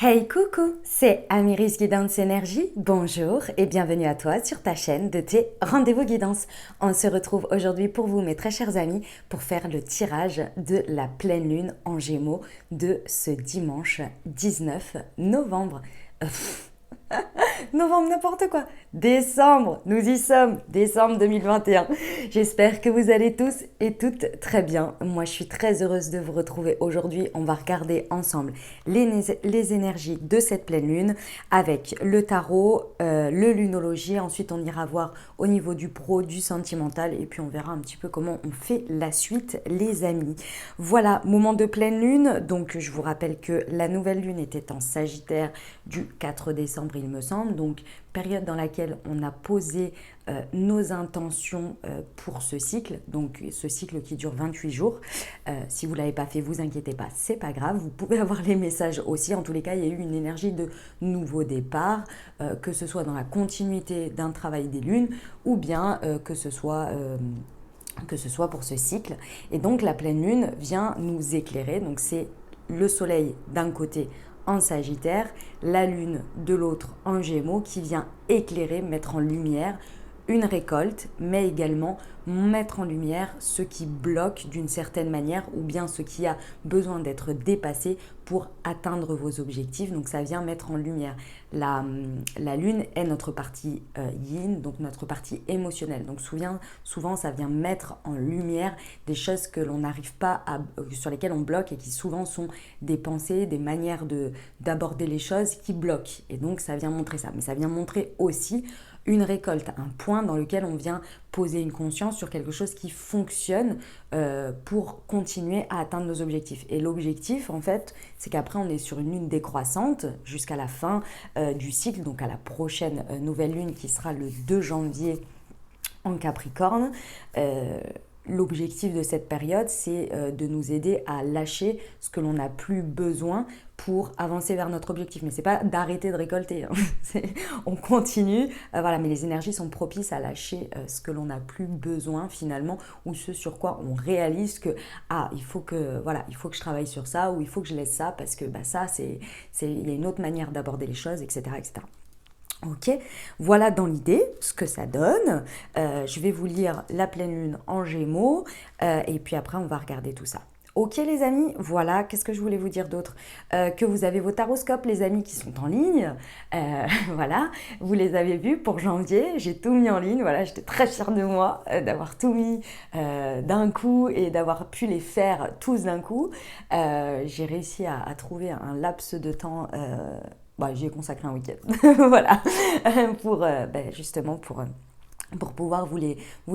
Hey coucou, c'est Amiris Guidance Énergie, bonjour et bienvenue à toi sur ta chaîne de tes rendez-vous guidance. On se retrouve aujourd'hui pour vous mes très chers amis pour faire le tirage de la pleine lune en Gémeaux de ce dimanche 19 novembre. Novembre, n'importe quoi. Décembre, nous y sommes. Décembre 2021. J'espère que vous allez tous et toutes très bien. Moi, je suis très heureuse de vous retrouver aujourd'hui. On va regarder ensemble les énergies de cette pleine lune avec le tarot, le lunologie. Ensuite, on ira voir au niveau du pro, du sentimental. Et puis, on verra un petit peu comment on fait la suite, les amis. Voilà, moment de pleine lune. Donc, je vous rappelle que la nouvelle lune était en Sagittaire du 4 décembre, il me semble. Donc, période dans laquelle on a posé nos intentions pour ce cycle. Donc, ce cycle qui dure 28 jours. Si vous ne l'avez pas fait, vous inquiétez pas, c'est pas grave. Vous pouvez avoir les messages aussi. En tous les cas, il y a eu une énergie de nouveau départ, que ce soit dans la continuité d'un travail des lunes ou bien que ce soit pour ce cycle. Et donc, la pleine lune vient nous éclairer. Donc, c'est le soleil d'un côté en Sagittaire, la lune de l'autre en Gémeaux qui vient éclairer, mettre en lumière une récolte, mais également mettre en lumière ce qui bloque d'une certaine manière ou bien ce qui a besoin d'être dépassé pour atteindre vos objectifs. Donc ça vient mettre en lumière. La lune est notre partie yin, donc notre partie émotionnelle. Donc souvent ça vient mettre en lumière des choses que l'on n'arrive pas à, sur lesquelles on bloque et qui souvent sont des pensées, des manières d'aborder les choses qui bloquent. Et donc ça vient montrer ça. Mais ça vient montrer aussi une récolte, un point dans lequel on vient poser une conscience sur quelque chose qui fonctionne pour continuer à atteindre nos objectifs. Et l'objectif, en fait, c'est qu'après, on est sur une lune décroissante jusqu'à la fin du cycle, donc à la prochaine nouvelle lune qui sera le 2 janvier en Capricorne. L'objectif de cette période, c'est de nous aider à lâcher ce que l'on n'a plus besoin pour avancer vers notre objectif. Mais ce n'est pas d'arrêter de récolter. Hein. On continue, voilà, mais les énergies sont propices à lâcher ce que l'on n'a plus besoin finalement, ou ce sur quoi on réalise que il faut que je travaille sur ça, ou il faut que je laisse ça parce que ça, il y a une autre manière d'aborder les choses, etc., etc. Ok, voilà dans l'idée ce que ça donne. Je vais vous lire la pleine lune en Gémeaux et puis après on va regarder tout ça. Ok les amis, voilà, qu'est-ce que je voulais vous dire d'autre, que vous avez vos taroscopes les amis qui sont en ligne, voilà, vous les avez vus pour janvier, j'ai tout mis en ligne, voilà, j'étais très fière de moi d'avoir tout mis d'un coup et d'avoir pu les faire tous d'un coup. J'ai réussi à trouver un laps de temps j'y ai consacré un week-end, voilà, pour justement pour pouvoir vous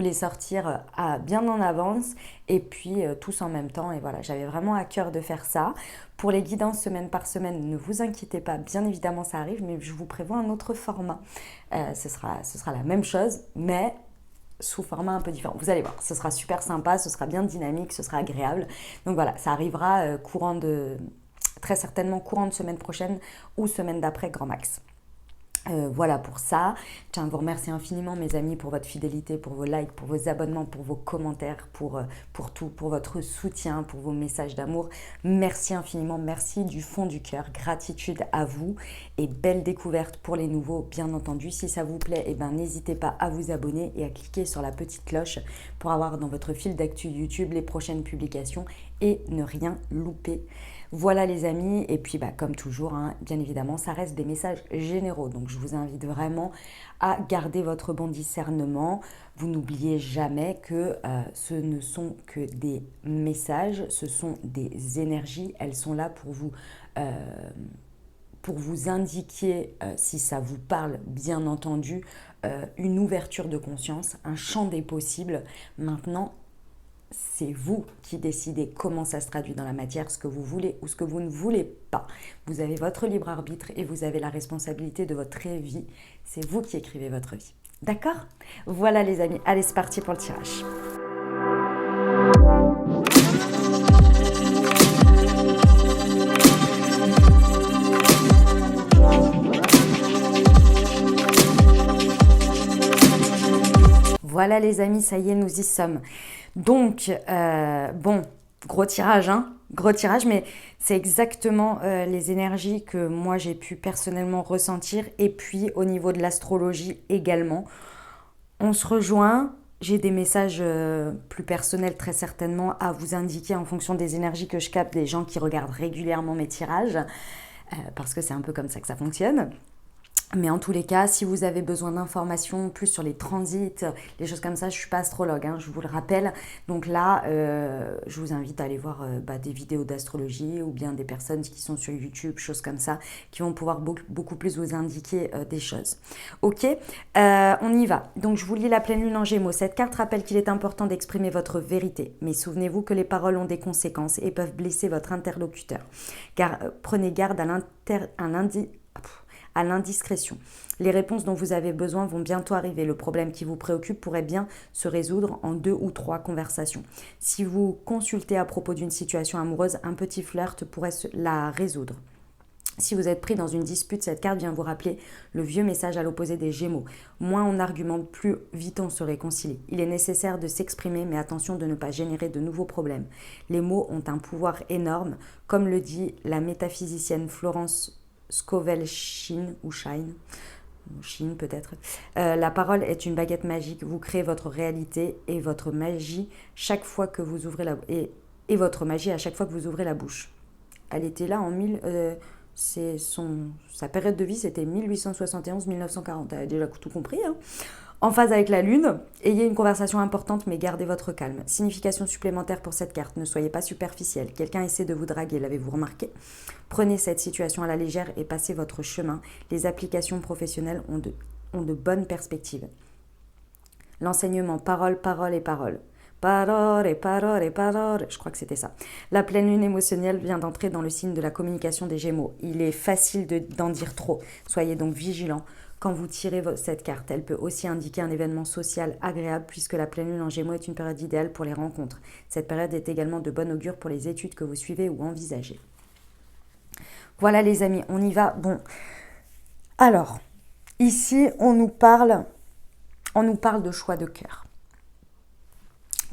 les sortir bien en avance et puis tous en même temps. Et voilà, j'avais vraiment à cœur de faire ça. Pour les guidances semaine par semaine, ne vous inquiétez pas, bien évidemment ça arrive, mais je vous prévois un autre format. Ce sera la même chose, mais sous format un peu différent. Vous allez voir, ce sera super sympa, ce sera bien dynamique, ce sera agréable. Donc voilà, ça arrivera très certainement courant de semaine prochaine ou semaine d'après, grand max. Voilà pour ça. Je tiens à vous remercier infiniment mes amis pour votre fidélité, pour vos likes, pour vos abonnements, pour vos commentaires, pour tout, pour votre soutien, pour vos messages d'amour. Merci infiniment, merci du fond du cœur. Gratitude à vous et belle découverte pour les nouveaux, bien entendu. Si ça vous plaît, n'hésitez pas à vous abonner et à cliquer sur la petite cloche pour avoir dans votre fil d'actu YouTube les prochaines publications et ne rien louper. Voilà les amis, et puis comme toujours, hein, bien évidemment, ça reste des messages généraux. Donc je vous invite vraiment à garder votre bon discernement. Vous n'oubliez jamais que ce ne sont que des messages, ce sont des énergies. Elles sont là pour vous indiquer, si ça vous parle, bien entendu, une ouverture de conscience, un champ des possibles. Maintenant, c'est vous qui décidez comment ça se traduit dans la matière, ce que vous voulez ou ce que vous ne voulez pas. Vous avez votre libre arbitre et vous avez la responsabilité de votre vie. C'est vous qui écrivez votre vie. D'accord ? Voilà les amis, allez c'est parti pour le tirage. Voilà les amis, ça y est, nous y sommes. Donc, gros tirage, hein. Gros tirage, mais c'est exactement les énergies que moi j'ai pu personnellement ressentir et puis au niveau de l'astrologie également. On se rejoint, j'ai des messages plus personnels très certainement à vous indiquer en fonction des énergies que je capte des gens qui regardent régulièrement mes tirages, parce que c'est un peu comme ça que ça fonctionne. Mais en tous les cas, si vous avez besoin d'informations plus sur les transits, les choses comme ça, je ne suis pas astrologue, hein, je vous le rappelle. Donc là, je vous invite à aller voir des vidéos d'astrologie ou bien des personnes qui sont sur YouTube, choses comme ça, qui vont pouvoir beaucoup plus vous indiquer des choses. Ok, on y va. Donc je vous lis la pleine lune en Gémeaux. Cette carte rappelle qu'il est important d'exprimer votre vérité. Mais souvenez-vous que les paroles ont des conséquences et peuvent blesser votre interlocuteur. Car prenez garde à l'indiscrétion. Les réponses dont vous avez besoin vont bientôt arriver. Le problème qui vous préoccupe pourrait bien se résoudre en 2 ou 3 conversations. Si vous consultez à propos d'une situation amoureuse, un petit flirt pourrait la résoudre. Si vous êtes pris dans une dispute, cette carte vient vous rappeler le vieux message à l'opposé des Gémeaux. Moins on argumente, plus vite on se réconcilie. Il est nécessaire de s'exprimer, mais attention de ne pas générer de nouveaux problèmes. Les mots ont un pouvoir énorme, comme le dit la métaphysicienne Florence Scovel-Shine, ou Shine, Chine peut-être. La parole est une baguette magique. Vous créez votre réalité et votre magie chaque fois que vous ouvrez et votre magie à chaque fois que vous ouvrez la bouche. Elle était là en sa période de vie, c'était 1871-1940. Elle a déjà tout compris. Hein. En phase avec la lune, ayez une conversation importante mais gardez votre calme. Signification supplémentaire pour cette carte, ne soyez pas superficiel. Quelqu'un essaie de vous draguer, l'avez-vous remarqué? Prenez cette situation à la légère et passez votre chemin. Les applications professionnelles ont de bonnes perspectives. L'enseignement, parole, parole et parole. Parole et parole et parole. Je crois que c'était ça. La pleine lune émotionnelle vient d'entrer dans le signe de la communication des Gémeaux. Il est facile d'en dire trop. Soyez donc vigilants. Quand vous tirez cette carte, elle peut aussi indiquer un événement social agréable puisque la pleine lune en Gémeaux est une période idéale pour les rencontres. Cette période est également de bon augure pour les études que vous suivez ou envisagez. Voilà les amis, on y va. Bon, alors, ici on nous parle de choix de cœur.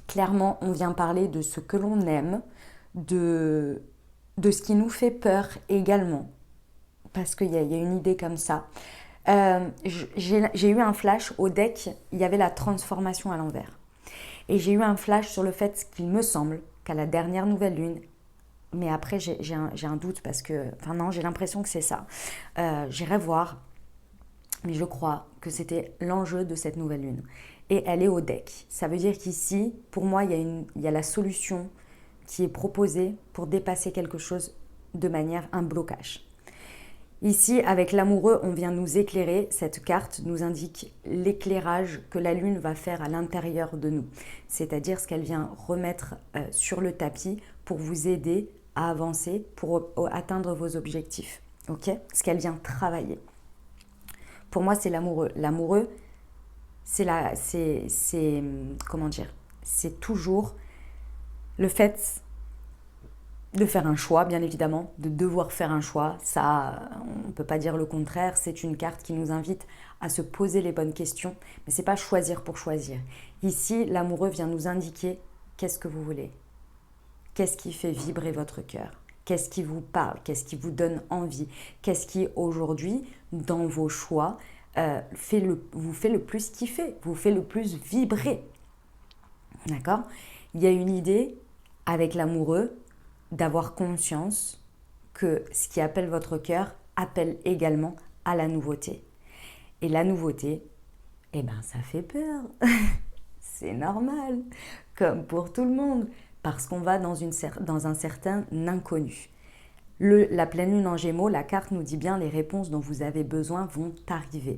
Clairement, on vient parler de ce que l'on aime, de ce qui nous fait peur également, parce qu'il y a une idée comme ça. J'ai eu un flash au deck, il y avait la transformation à l'envers. Et j'ai eu un flash sur le fait qu'il me semble qu'à la dernière nouvelle lune, mais après j'ai un doute parce que, enfin non, j'ai l'impression que c'est ça. J'irai voir, mais je crois que c'était l'enjeu de cette nouvelle lune. Et elle est au deck. Ça veut dire qu'ici, pour moi, il y a la solution qui est proposée pour dépasser quelque chose de manière, un blocage. Ici, avec l'amoureux, on vient nous éclairer. Cette carte nous indique l'éclairage que la lune va faire à l'intérieur de nous. C'est-à-dire ce qu'elle vient remettre sur le tapis pour vous aider à avancer, pour atteindre vos objectifs. Ok ? Ce qu'elle vient travailler. Pour moi, c'est l'amoureux. L'amoureux, comment dire ? C'est toujours le fait de faire un choix, bien évidemment, de devoir faire un choix. Ça, on ne peut pas dire le contraire. C'est une carte qui nous invite à se poser les bonnes questions, mais c'est pas choisir pour choisir. Ici, l'amoureux vient nous indiquer qu'est-ce que vous voulez, qu'est-ce qui fait vibrer votre cœur, qu'est-ce qui vous parle, qu'est-ce qui vous donne envie, qu'est-ce qui aujourd'hui, dans vos choix, vous fait le plus kiffer, vous fait le plus vibrer. D'accord ? Il y a une idée avec l'amoureux d'avoir conscience que ce qui appelle votre cœur appelle également à la nouveauté. Et la nouveauté, eh ben ça fait peur. C'est normal, comme pour tout le monde, parce qu'on va dans un certain inconnu. La pleine lune en Gémeaux, la carte nous dit bien les réponses dont vous avez besoin vont arriver.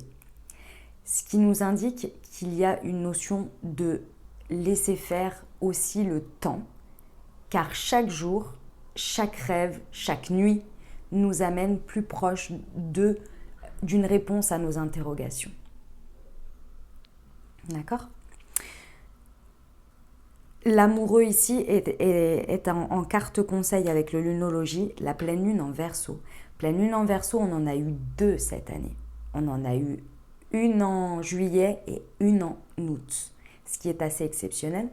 Ce qui nous indique qu'il y a une notion de laisser faire aussi le temps, car chaque jour, chaque rêve, chaque nuit nous amène plus proche d'une réponse à nos interrogations. D'accord ? L'amoureux ici est en carte conseil avec le lunologie, la pleine lune en Verseau. Pleine lune en Verseau, on en a eu 2 cette année. On en a eu une en juillet et une en août, ce qui est assez exceptionnel.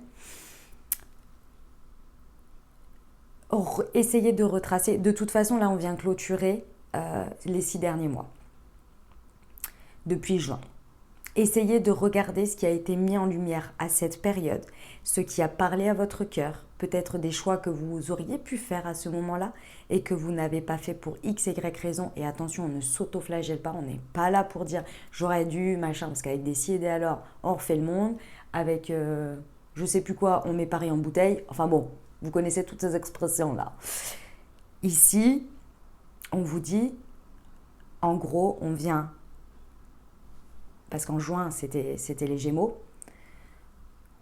essayez de retracer. De toute façon, là, on vient clôturer les 6 derniers mois, depuis juin. Essayez de regarder ce qui a été mis en lumière à cette période, ce qui a parlé à votre cœur, peut-être des choix que vous auriez pu faire à ce moment-là et que vous n'avez pas fait pour X, Y raison. Et attention, on ne s'auto-flagelle pas, on n'est pas là pour dire j'aurais dû, machin, parce qu'avec des si et des alors, on refait le monde. Avec je sais plus quoi, on met Paris en bouteille. Enfin bon, vous connaissez toutes ces expressions-là. Ici, on vous dit, en gros, on vient, parce qu'en juin, c'était les Gémeaux,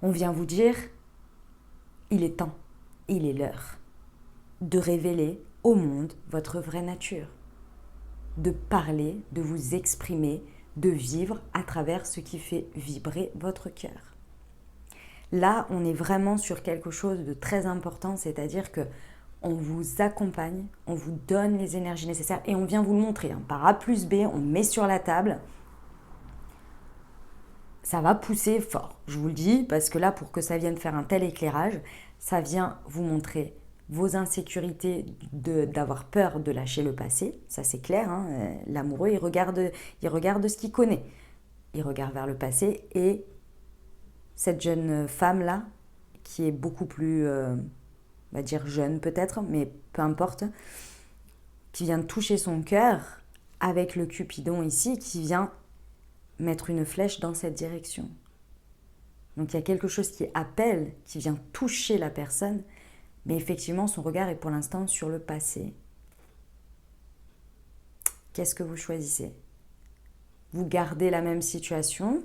on vient vous dire, il est temps, il est l'heure de révéler au monde votre vraie nature, de parler, de vous exprimer, de vivre à travers ce qui fait vibrer votre cœur. Là, on est vraiment sur quelque chose de très important, c'est-à-dire que on vous accompagne, on vous donne les énergies nécessaires et on vient vous le montrer. Par A plus B, on met sur la table. Ça va pousser fort, je vous le dis, parce que là, pour que ça vienne faire un tel éclairage, ça vient vous montrer vos insécurités d'avoir peur de lâcher le passé. Ça, c'est clair, hein. L'amoureux, il regarde ce qu'il connaît. Il regarde vers le passé et cette jeune femme-là, qui est beaucoup plus, on va dire jeune peut-être, mais peu importe, qui vient de toucher son cœur avec le Cupidon ici, qui vient mettre une flèche dans cette direction. Donc il y a quelque chose qui appelle, qui vient toucher la personne, mais effectivement son regard est pour l'instant sur le passé. Qu'est-ce que vous choisissez? Vous gardez la même situation,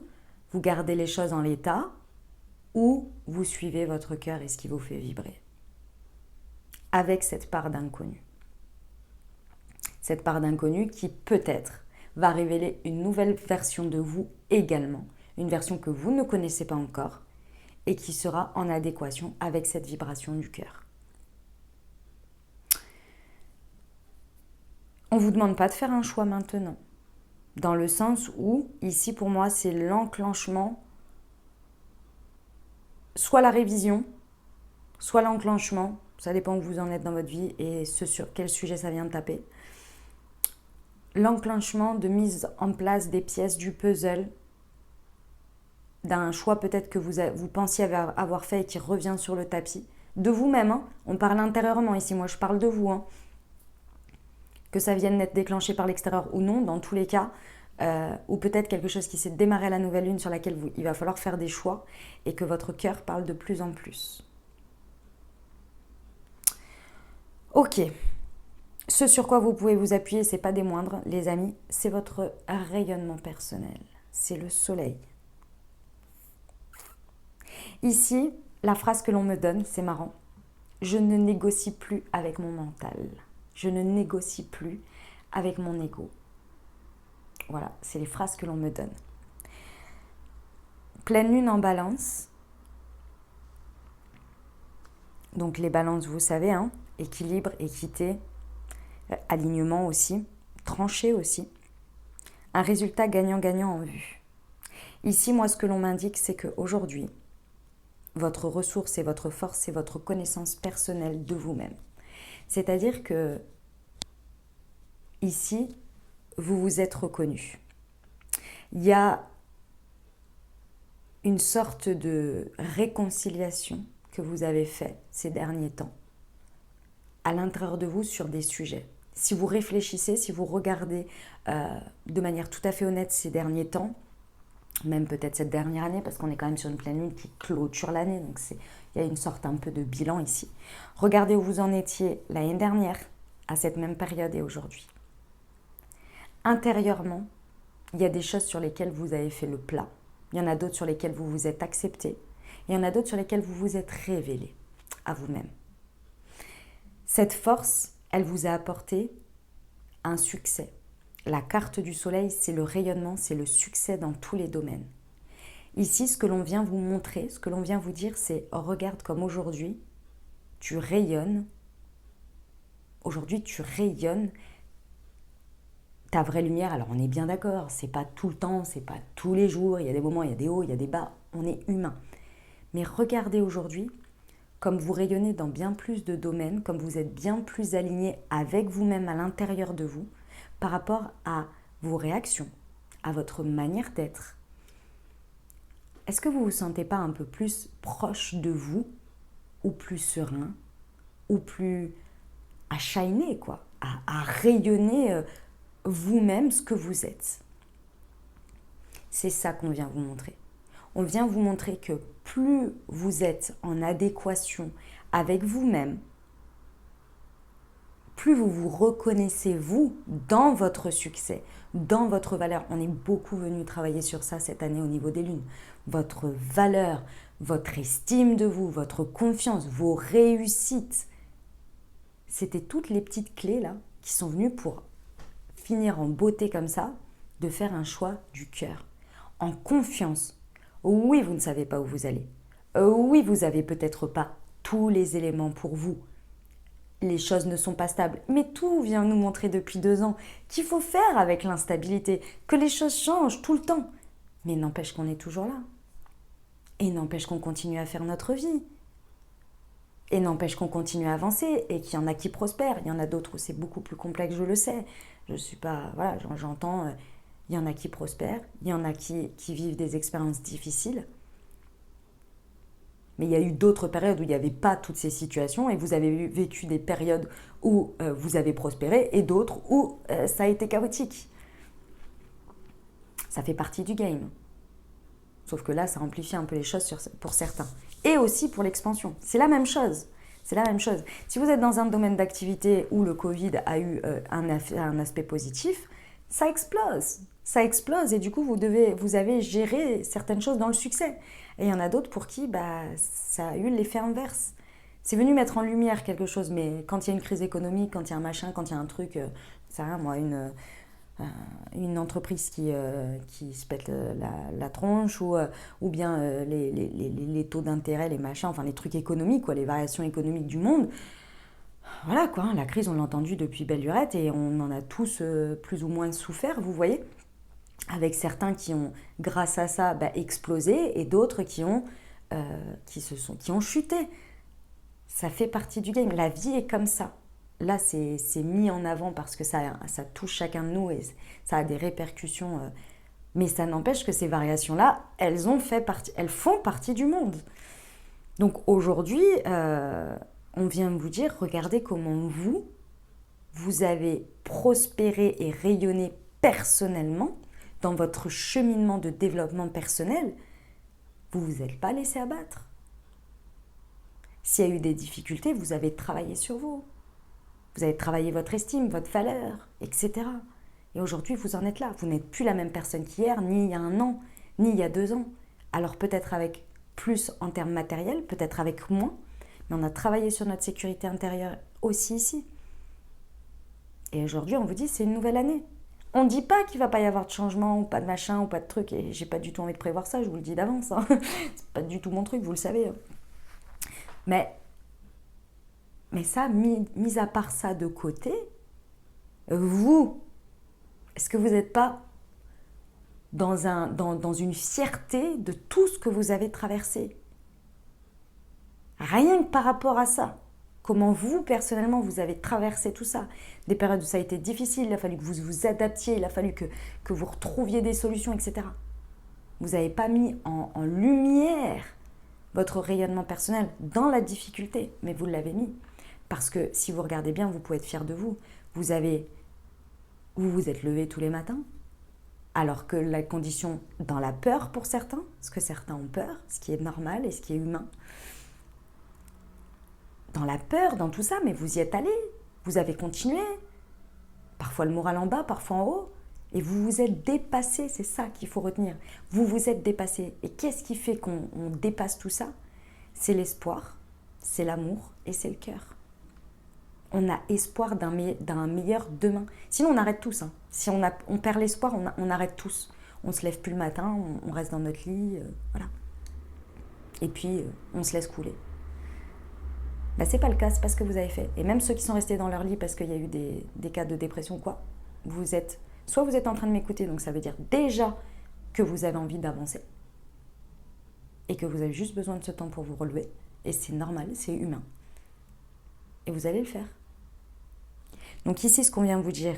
vous gardez les choses en l'état, ou vous suivez votre cœur et ce qui vous fait vibrer. Avec cette part d'inconnu. Cette part d'inconnu qui peut-être va révéler une nouvelle version de vous également, une version que vous ne connaissez pas encore et qui sera en adéquation avec cette vibration du cœur. On ne vous demande pas de faire un choix maintenant, dans le sens où, ici pour moi, c'est l'enclenchement, soit la révision, soit l'enclenchement, ça dépend où vous en êtes dans votre vie et sur quel sujet ça vient de taper. L'enclenchement de mise en place des pièces du puzzle, d'un choix peut-être que vous pensiez avoir fait et qui revient sur le tapis, de vous-même, hein. On parle intérieurement ici, moi je parle de vous, hein. Que ça vienne d'être déclenché par l'extérieur ou non, dans tous les cas, ou peut-être quelque chose qui s'est démarré à la nouvelle lune sur laquelle il va falloir faire des choix et que votre cœur parle de plus en plus. Ok. Ce sur quoi vous pouvez vous appuyer, c'est pas des moindres, les amis, c'est votre rayonnement personnel. C'est le soleil. Ici, la phrase que l'on me donne, c'est marrant. Je ne négocie plus avec mon mental. Je ne négocie plus avec mon ego. Voilà, c'est les phrases que l'on me donne. Pleine lune en balance. Donc les balances, vous savez, hein, équilibre, équité, alignement aussi, tranché aussi. Un résultat gagnant-gagnant en vue. Ici, moi, ce que l'on m'indique, c'est qu'aujourd'hui, votre ressource et votre force, c'est votre connaissance personnelle de vous-même. C'est-à-dire que ici, vous vous êtes reconnu. Il y a une sorte de réconciliation que vous avez fait ces derniers temps à l'intérieur de vous sur des sujets. Si vous réfléchissez, si vous regardez de manière tout à fait honnête ces derniers temps, même peut-être cette dernière année, parce qu'on est quand même sur une pleine lune qui clôture l'année, donc il y a une sorte un peu de bilan ici. Regardez où vous en étiez l'année dernière, à cette même période et aujourd'hui. Intérieurement, il y a des choses sur lesquelles vous avez fait le plat. Il y en a d'autres sur lesquelles vous vous êtes accepté. Il y en a d'autres sur lesquelles vous vous êtes révélé à vous-même. Cette force, elle vous a apporté un succès. La carte du soleil, c'est le rayonnement, c'est le succès dans tous les domaines. Ici, ce que l'on vient vous montrer, ce que l'on vient vous dire, c'est oh, regarde comme aujourd'hui, tu rayonnes. Aujourd'hui, tu rayonnes ta vraie lumière. Alors, on est bien d'accord, c'est pas tout le temps, c'est pas tous les jours. Il y a des moments, il y a des hauts, il y a des bas. On est humain. Mais regardez aujourd'hui comme vous rayonnez dans bien plus de domaines, comme vous êtes bien plus aligné avec vous-même à l'intérieur de vous, par rapport à vos réactions, à votre manière d'être. Est-ce que vous ne vous sentez pas un peu plus proche de vous, ou plus serein, ou plus à shiner, quoi, à rayonner vous-même ce que vous êtes? C'est ça qu'on vient vous montrer. On vient vous montrer que plus vous êtes en adéquation avec vous-même, plus vous vous reconnaissez vous dans votre succès, dans votre valeur. On est beaucoup venu travailler sur ça cette année au niveau des lunes. Votre valeur, votre estime de vous, votre confiance, vos réussites. C'était toutes les petites clés là qui sont venues pour finir en beauté comme ça, de faire un choix du cœur, en confiance. Oui, vous ne savez pas où vous allez. Oui, vous n'avez peut-être pas tous les éléments pour vous. Les choses ne sont pas stables, mais tout vient nous montrer depuis 2 ans qu'il faut faire avec l'instabilité, que les choses changent tout le temps. Mais n'empêche qu'on est toujours là. Et n'empêche qu'on continue à faire notre vie. Et n'empêche qu'on continue à avancer et qu'il y en a qui prospèrent. Il y en a d'autres où c'est beaucoup plus complexe, je le sais. Je suis pas... Voilà, j'entends... il y en a qui prospèrent, il y en a qui vivent des expériences difficiles. Mais il y a eu d'autres périodes où il n'y avait pas toutes ces situations et vous avez vécu des périodes où vous avez prospéré et d'autres où ça a été chaotique. Ça fait partie du game. Sauf que là, ça amplifie un peu les choses pour certains. Et aussi pour l'expansion. C'est la même chose. C'est la même chose. Si vous êtes dans un domaine d'activité où le Covid a eu un aspect positif, ça explose. Ça explose et du coup, vous avez géré certaines choses dans le succès. Et il y en a d'autres pour qui ça a eu l'effet inverse. C'est venu mettre en lumière quelque chose, mais quand il y a une crise économique, quand il y a un machin, quand il y a un truc, ça rien, moi, une entreprise qui se pète la tronche ou bien les taux d'intérêt, les machins, enfin les trucs économiques, quoi, les variations économiques du monde. Voilà quoi, la crise on l'a entendu depuis belle lurette et on en a tous plus ou moins souffert, vous voyez, avec certains qui ont, grâce à ça, explosé et d'autres qui ont chuté. Ça fait partie du game, la vie est comme ça. Là, c'est mis en avant parce que ça touche chacun de nous et ça a des répercussions. Mais ça n'empêche que ces variations-là, elles font partie du monde. Donc aujourd'hui, on vient vous dire, regardez comment vous avez prospéré et rayonné personnellement dans votre cheminement de développement personnel. Vous ne vous êtes pas laissé abattre. S'il y a eu des difficultés, vous avez travaillé sur vous. Vous avez travaillé votre estime, votre valeur, etc. Et aujourd'hui, vous en êtes là. Vous n'êtes plus la même personne qu'hier, ni il y a 1 an, ni il y a 2 ans. Alors peut-être avec plus en termes matériels, peut-être avec moins, mais on a travaillé sur notre sécurité intérieure aussi ici. Et aujourd'hui, on vous dit, c'est une nouvelle année. On ne dit pas qu'il ne va pas y avoir de changement, ou pas de machin, ou pas de truc, et j'ai pas du tout envie de prévoir ça, je vous le dis d'avance. Hein. C'est pas du tout mon truc, vous le savez. Mais ça, mis à part ça de côté, vous, est-ce que vous n'êtes pas dans une fierté de tout ce que vous avez traversé? Rien que par rapport à ça. Comment vous, personnellement, vous avez traversé tout ça. Des périodes où ça a été difficile, il a fallu que vous vous adaptiez, il a fallu que vous retrouviez des solutions, etc. Vous n'avez pas mis en lumière votre rayonnement personnel dans la difficulté, mais vous l'avez mis. Parce que si vous regardez bien, vous pouvez être fier de vous. Vous vous êtes levé tous les matins, alors que la condition dans la peur pour certains, parce que certains ont peur, ce qui est normal et ce qui est humain, dans la peur, dans tout ça, mais vous y êtes allé, vous avez continué. Parfois le moral en bas, parfois en haut. Et vous vous êtes dépassé, c'est ça qu'il faut retenir. Vous vous êtes dépassé. Et qu'est-ce qui fait qu'on dépasse tout ça? C'est l'espoir, c'est l'amour et c'est le cœur. On a espoir d'un meilleur demain. Sinon, on arrête tous. Hein. Si on perd l'espoir, on arrête tous. On ne se lève plus le matin, on reste dans notre lit, voilà. Et puis, on se laisse couler. C'est pas le cas, c'est pas ce que vous avez fait. Et même ceux qui sont restés dans leur lit parce qu'il y a eu des cas de dépression ou quoi, soit vous êtes en train de m'écouter, donc ça veut dire déjà que vous avez envie d'avancer et que vous avez juste besoin de ce temps pour vous relever, Et c'est normal, c'est humain. Et vous allez le faire. Donc ici, ce qu'on vient de vous dire,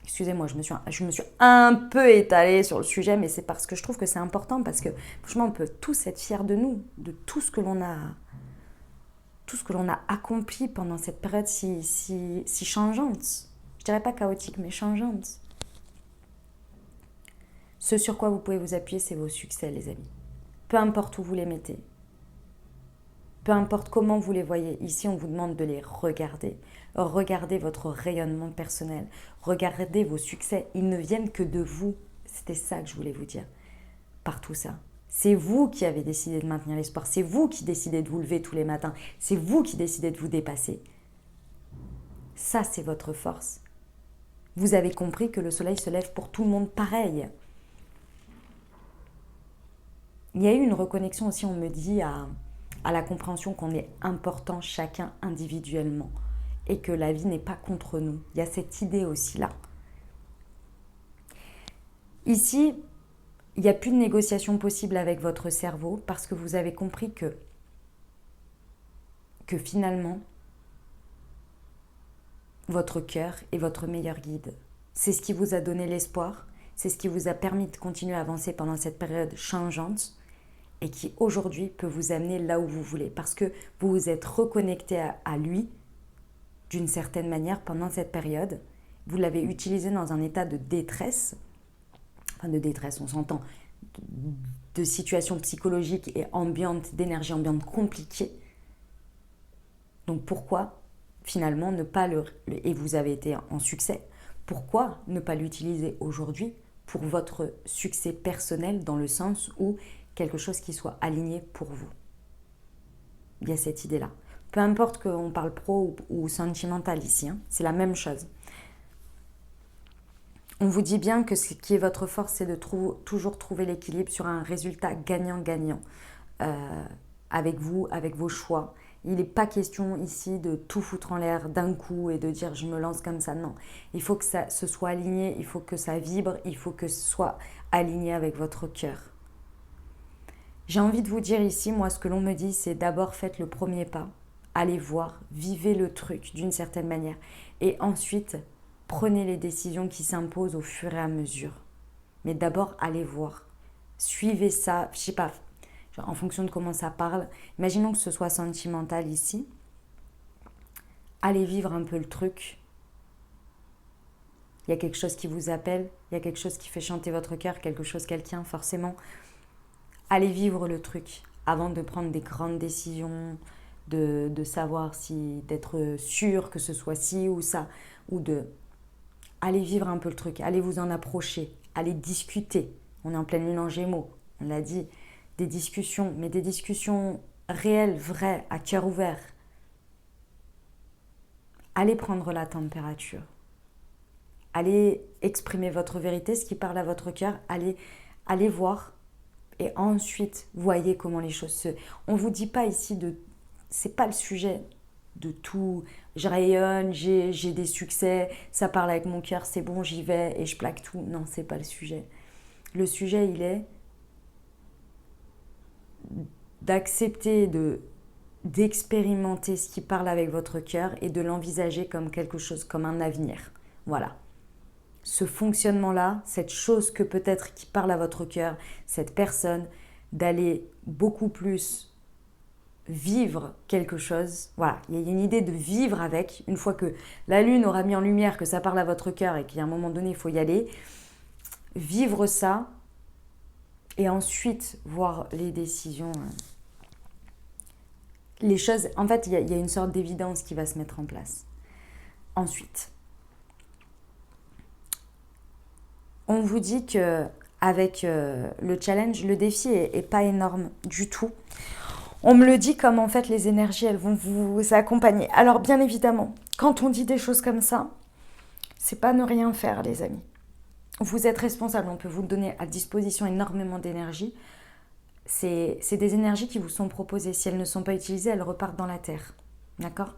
excusez-moi, je me suis un peu étalée sur le sujet, mais c'est parce que je trouve que c'est important, parce que franchement, on peut tous être fiers de nous, de tout ce que l'on a accompli pendant cette période si changeante. Je dirais pas chaotique, mais changeante. Ce sur quoi vous pouvez vous appuyer, c'est vos succès, les amis. Peu importe où vous les mettez, peu importe comment vous les voyez, ici on vous demande de les regarder. Regardez votre rayonnement personnel, regardez vos succès, ils ne viennent que de vous. C'était ça que je voulais vous dire, par tout ça. C'est vous qui avez décidé de maintenir l'espoir, c'est vous qui décidez de vous lever tous les matins, c'est vous qui décidez de vous dépasser. Ça, c'est votre force. Vous avez compris que le soleil se lève pour tout le monde pareil. Il y a eu une reconnexion aussi, on me dit, à la compréhension qu'on est important chacun individuellement et que la vie n'est pas contre nous. Il y a cette idée aussi là. Ici, il n'y a plus de négociation possible avec votre cerveau parce que vous avez compris que finalement, votre cœur est votre meilleur guide. C'est ce qui vous a donné l'espoir, c'est ce qui vous a permis de continuer à avancer pendant cette période changeante et qui aujourd'hui peut vous amener là où vous voulez parce que vous vous êtes reconnecté à lui d'une certaine manière pendant cette période. Vous l'avez utilisé dans un état de détresse, enfin de détresse, on s'entend, de situation psychologique et ambiante, d'énergie ambiante compliquée. Donc pourquoi finalement ne pas et vous avez été en succès, pourquoi ne pas l'utiliser aujourd'hui pour votre succès personnel dans le sens où quelque chose qui soit aligné pour vous. Il y a cette idée-là. Peu importe qu'on parle pro ou sentimental ici, hein, c'est la même chose. On vous dit bien que ce qui est votre force, c'est de toujours trouver l'équilibre sur un résultat gagnant-gagnant avec vous, avec vos choix. Il n'est pas question ici de tout foutre en l'air d'un coup et de dire je me lance comme ça. Non, il faut que ça se soit aligné, il faut que ça vibre, il faut que ce soit aligné avec votre cœur. J'ai envie de vous dire ici, moi ce que l'on me dit, c'est d'abord faites le premier pas, allez voir, vivez le truc d'une certaine manière et ensuite prenez les décisions qui s'imposent au fur et à mesure. Mais d'abord allez voir, suivez ça, je sais pas, en fonction de comment ça parle. Imaginons que ce soit sentimental ici. Allez vivre un peu le truc. Il y a quelque chose qui vous appelle, il y a quelque chose qui fait chanter votre cœur, quelque chose, quelqu'un, forcément. Allez vivre le truc avant de prendre des grandes décisions, de savoir si, d'être sûr que ce soit ci ou ça, ou de... Allez vivre un peu le truc, allez vous en approcher, allez discuter. On est en pleine lune en Gémeaux, on l'a dit. Des discussions, mais des discussions réelles, vraies, à cœur ouvert. Allez prendre la température. Allez exprimer votre vérité, ce qui parle à votre cœur. Allez voir. Et ensuite, voyez comment les choses se... On ne vous dit pas ici de... C'est pas le sujet de tout. Je rayonne, j'ai des succès, ça parle avec mon cœur, c'est bon, j'y vais et je plaque tout. Non, c'est pas le sujet. Le sujet, il est d'accepter d'expérimenter ce qui parle avec votre cœur et de l'envisager comme quelque chose, comme un avenir. Voilà. Ce fonctionnement-là, cette chose que peut-être qui parle à votre cœur, cette personne, d'aller beaucoup plus vivre quelque chose. Voilà, il y a une idée de vivre avec, une fois que la lune aura mis en lumière que ça parle à votre cœur et qu'à un moment donné, il faut y aller, vivre ça et ensuite voir les décisions. Les choses, en fait, il y a une sorte d'évidence qui va se mettre en place. Ensuite, on vous dit que avec le challenge, le défi est pas énorme du tout. On me le dit comme en fait les énergies, elles vont vous accompagner. Alors bien évidemment, quand on dit des choses comme ça, c'est pas ne rien faire, les amis. Vous êtes responsable, on peut vous donner à disposition énormément d'énergie. C'est des énergies qui vous sont proposées. Si elles ne sont pas utilisées, elles repartent dans la terre. D'accord ?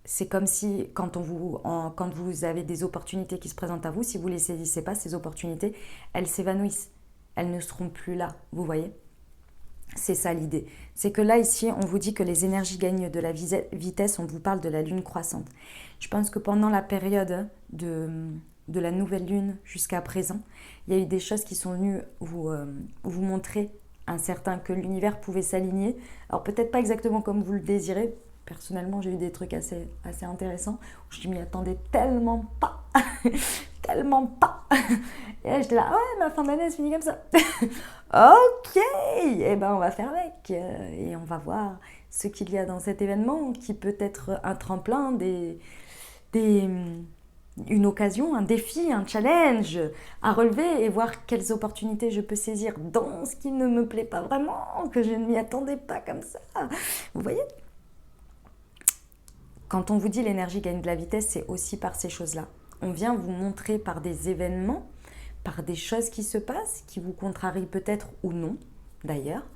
C'est comme si quand vous avez des opportunités qui se présentent à vous, si vous ne les saisissez pas, ces opportunités, elles s'évanouissent. Elles ne seront plus là, vous voyez ? C'est ça l'idée. C'est que là, ici, on vous dit que les énergies gagnent de la vitesse, on vous parle de la lune croissante. Je pense que pendant la période de la nouvelle lune jusqu'à présent, il y a eu des choses qui sont venues vous montrer que l'univers pouvait s'aligner. Alors peut-être pas exactement comme vous le désirez. Personnellement, j'ai eu des trucs assez intéressants où je m'y attendais tellement pas. Tellement pas. Et là, j'étais là, ouais, ma fin d'année, elle se finit comme ça. Ok, et ben on va faire avec. Et on va voir ce qu'il y a dans cet événement qui peut être un tremplin, des, une occasion, un défi, un challenge à relever et voir quelles opportunités je peux saisir dans ce qui ne me plaît pas vraiment, que je ne m'y attendais pas comme ça. Vous voyez? Quand on vous dit l'énergie gagne de la vitesse, c'est aussi par ces choses-là. On vient vous montrer par des événements, par des choses qui se passent, qui vous contrarient peut-être ou non, d'ailleurs,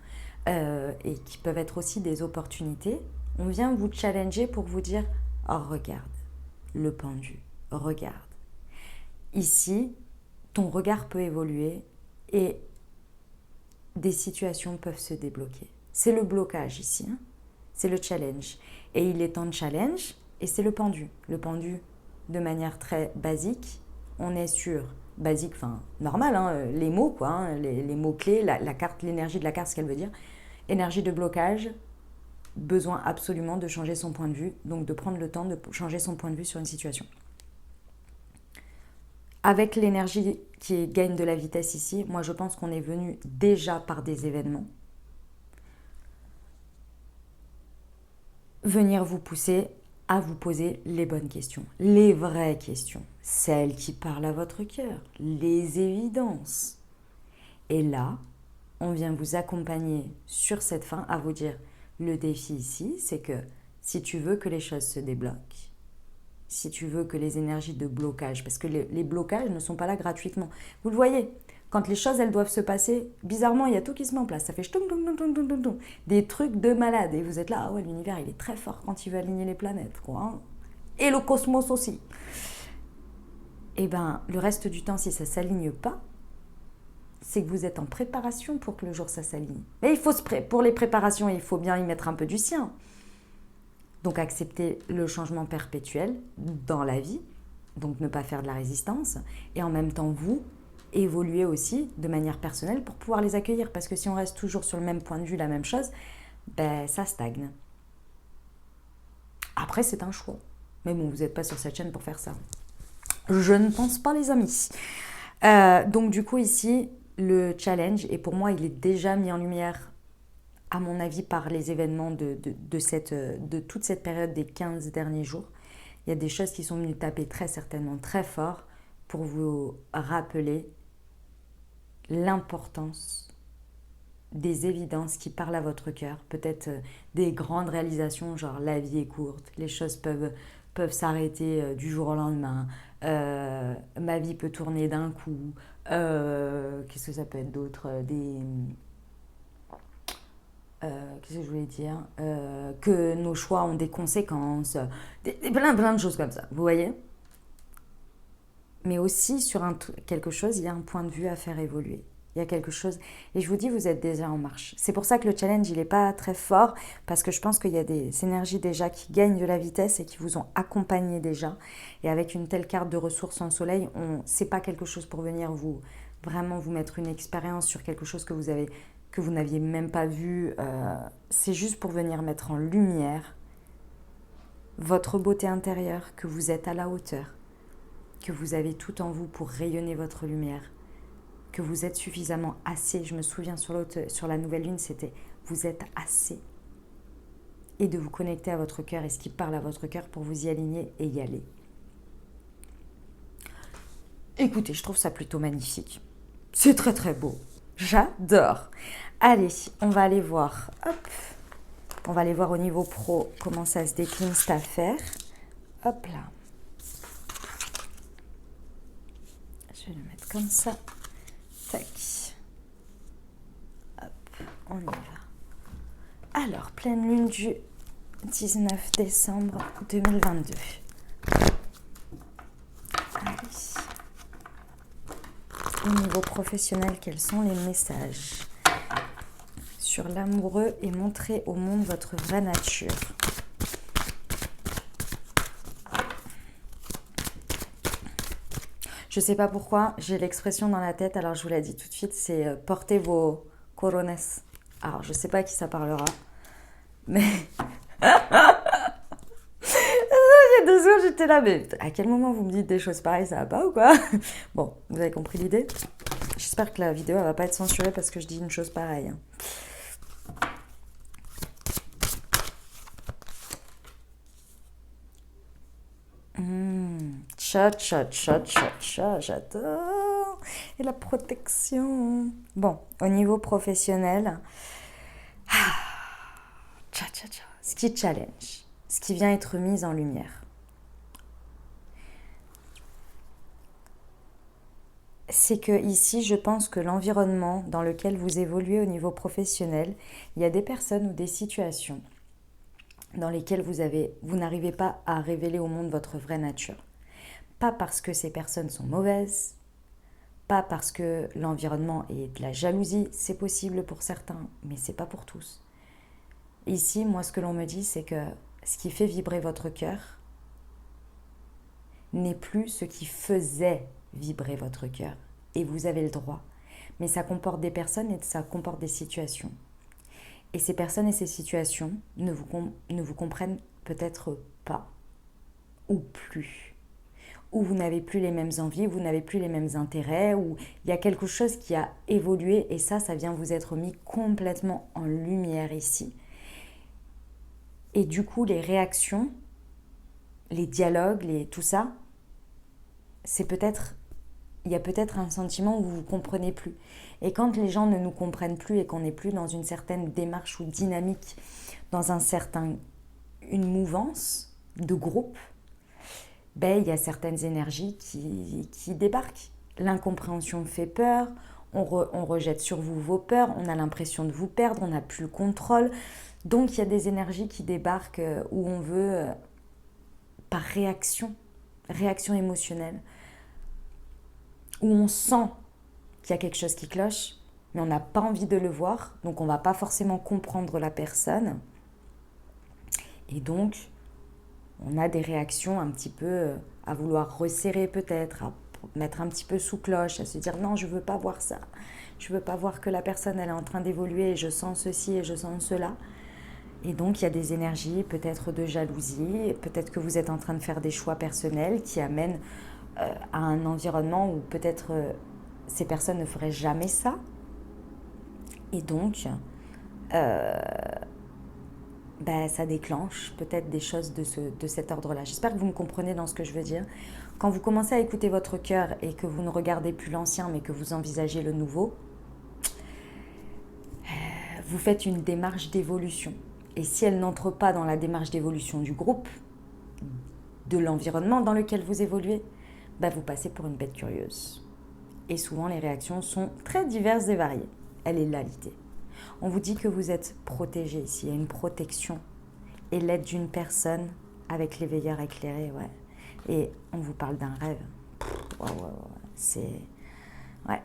et qui peuvent être aussi des opportunités. On vient vous challenger pour vous dire « Oh, regarde, le pendu, regarde. » Ici, ton regard peut évoluer et des situations peuvent se débloquer. C'est le blocage ici, hein. C'est le challenge. Et il est en challenge et c'est le pendu. Le pendu, de manière très basique, on est sur basique, enfin normal, hein, les mots quoi, hein, les mots-clés, la carte, l'énergie de la carte, ce qu'elle veut dire. Énergie de blocage, besoin absolument de changer son point de vue, donc de prendre le temps de changer son point de vue sur une situation. Avec l'énergie qui gagne de la vitesse ici, moi je pense qu'on est venu déjà par des événements venir vous pousser à vous poser les bonnes questions, les vraies questions, celles qui parlent à votre cœur, les évidences. Et là, on vient vous accompagner sur cette fin à vous dire, le défi ici, c'est que si tu veux que les choses se débloquent, si tu veux que les énergies de blocage, parce que les blocages ne sont pas là gratuitement. Vous le voyez, quand les choses, elles doivent se passer, bizarrement, il y a tout qui se met en place. Ça fait des trucs de malade. Et vous êtes là, ah ouais, l'univers, il est très fort quand il veut aligner les planètes, quoi. Hein. Et le cosmos aussi. Et bien, le reste du temps, si ça ne s'aligne pas, c'est que vous êtes en préparation pour que le jour, ça s'aligne. Mais il faut pour les préparations, il faut bien y mettre un peu du sien. Donc, accepter le changement perpétuel dans la vie, donc ne pas faire de la résistance, et en même temps, vous, évoluer aussi de manière personnelle pour pouvoir les accueillir. Parce que si on reste toujours sur le même point de vue, la même chose, ben ça stagne. Après, c'est un choix. Mais bon, vous n'êtes pas sur cette chaîne pour faire ça. Je ne pense pas, les amis. Donc du coup, ici, le challenge, et pour moi, il est déjà mis en lumière, à mon avis, par les événements de toute cette période des 15 derniers jours. Il y a des choses qui sont venues taper très certainement très fort pour vous rappeler l'importance des évidences qui parlent à votre cœur, peut-être des grandes réalisations, genre la vie est courte, les choses peuvent s'arrêter du jour au lendemain, ma vie peut tourner d'un coup, qu'est-ce que ça peut être d'autre, qu'est-ce que je voulais dire, que nos choix ont des conséquences, plein de choses comme ça, vous voyez. Mais aussi sur quelque chose, il y a un point de vue à faire évoluer. Il y a quelque chose, et je vous dis, vous êtes déjà en marche. C'est pour ça que le challenge, il n'est pas très fort, parce que je pense qu'il y a des énergies déjà qui gagnent de la vitesse et qui vous ont accompagné déjà. Et avec une telle carte de ressources en soleil, c'est pas quelque chose pour venir vraiment vous mettre une expérience sur quelque chose que vous n'aviez même pas vu. C'est juste pour venir mettre en lumière votre beauté intérieure, que vous êtes à la hauteur, que vous avez tout en vous pour rayonner votre lumière, que vous êtes suffisamment assez. Je me souviens sur la nouvelle lune, c'était vous êtes assez. Et de vous connecter à votre cœur et ce qui parle à votre cœur pour vous y aligner et y aller. Écoutez, je trouve ça plutôt magnifique. C'est très très beau. J'adore. Allez, on va aller voir. Hop. On va aller voir au niveau pro comment ça se décline cette affaire. Hop là. Je vais le mettre comme ça. Tac. Hop, on y va. Alors, pleine lune du 19 décembre 2022. Allez. Au niveau professionnel, quels sont les messages sur l'amoureux et montrez au monde votre vraie nature. Je sais pas pourquoi, j'ai l'expression dans la tête, alors je vous la dis tout de suite, c'est portez vos corones. Alors je sais pas à qui ça parlera, mais il y a 2 heures j'étais là, mais à quel moment vous me dites des choses pareilles, ça va pas ou quoi? Bon, vous avez compris l'idée? J'espère que la vidéo elle va pas être censurée parce que je dis une chose pareille. Cha, cha, cha, cha, cha, j'adore. Et la protection. Bon, au niveau professionnel, cha, cha, cha. Ce qui challenge, ce qui vient être mis en lumière. C'est que ici, je pense que l'environnement dans lequel vous évoluez au niveau professionnel, il y a des personnes ou des situations dans lesquelles vous n'arrivez pas à révéler au monde votre vraie nature. Pas parce que ces personnes sont mauvaises, pas parce que l'environnement est de la jalousie, c'est possible pour certains, mais c'est pas pour tous. Ici, moi, ce que l'on me dit, c'est que ce qui fait vibrer votre cœur n'est plus ce qui faisait vibrer votre cœur. Et vous avez le droit. Mais ça comporte des personnes et ça comporte des situations. Et ces personnes et ces situations ne vous comprennent peut-être pas, ou plus. Ou vous n'avez plus les mêmes envies, vous n'avez plus les mêmes intérêts, ou il y a quelque chose qui a évolué et ça vient vous être mis complètement en lumière ici. Et du coup, les réactions, les dialogues, tout ça, il y a peut-être un sentiment où vous ne comprenez plus. Et quand les gens ne nous comprennent plus et qu'on n'est plus dans une certaine démarche ou dynamique, dans une mouvance de groupe, il y a certaines énergies qui débarquent. L'incompréhension fait peur, on rejette sur vous vos peurs, on a l'impression de vous perdre, on n'a plus le contrôle. Donc il y a des énergies qui débarquent où on veut, par réaction émotionnelle, où on sent qu'il y a quelque chose qui cloche, mais on n'a pas envie de le voir, donc on ne va pas forcément comprendre la personne. Et donc, on a des réactions un petit peu à vouloir resserrer peut-être, à mettre un petit peu sous cloche, à se dire non, je ne veux pas voir ça. Je ne veux pas voir que la personne elle est en train d'évoluer et je sens ceci et je sens cela. Et donc, il y a des énergies peut-être de jalousie, peut-être que vous êtes en train de faire des choix personnels qui amènent à un environnement où peut-être ces personnes ne feraient jamais ça. Et donc, ça déclenche peut-être des choses de cet ordre-là. J'espère que vous me comprenez dans ce que je veux dire. Quand vous commencez à écouter votre cœur et que vous ne regardez plus l'ancien mais que vous envisagez le nouveau, vous faites une démarche d'évolution. Et si elle n'entre pas dans la démarche d'évolution du groupe, de l'environnement dans lequel vous évoluez, vous passez pour une bête curieuse. Et souvent, les réactions sont très diverses et variées. Elle est là l'idée. On vous dit que vous êtes protégé ici, il y a une protection. Et l'aide d'une personne avec l'éveilleur éclairé, ouais. Et on vous parle d'un rêve. C'est... Ouais.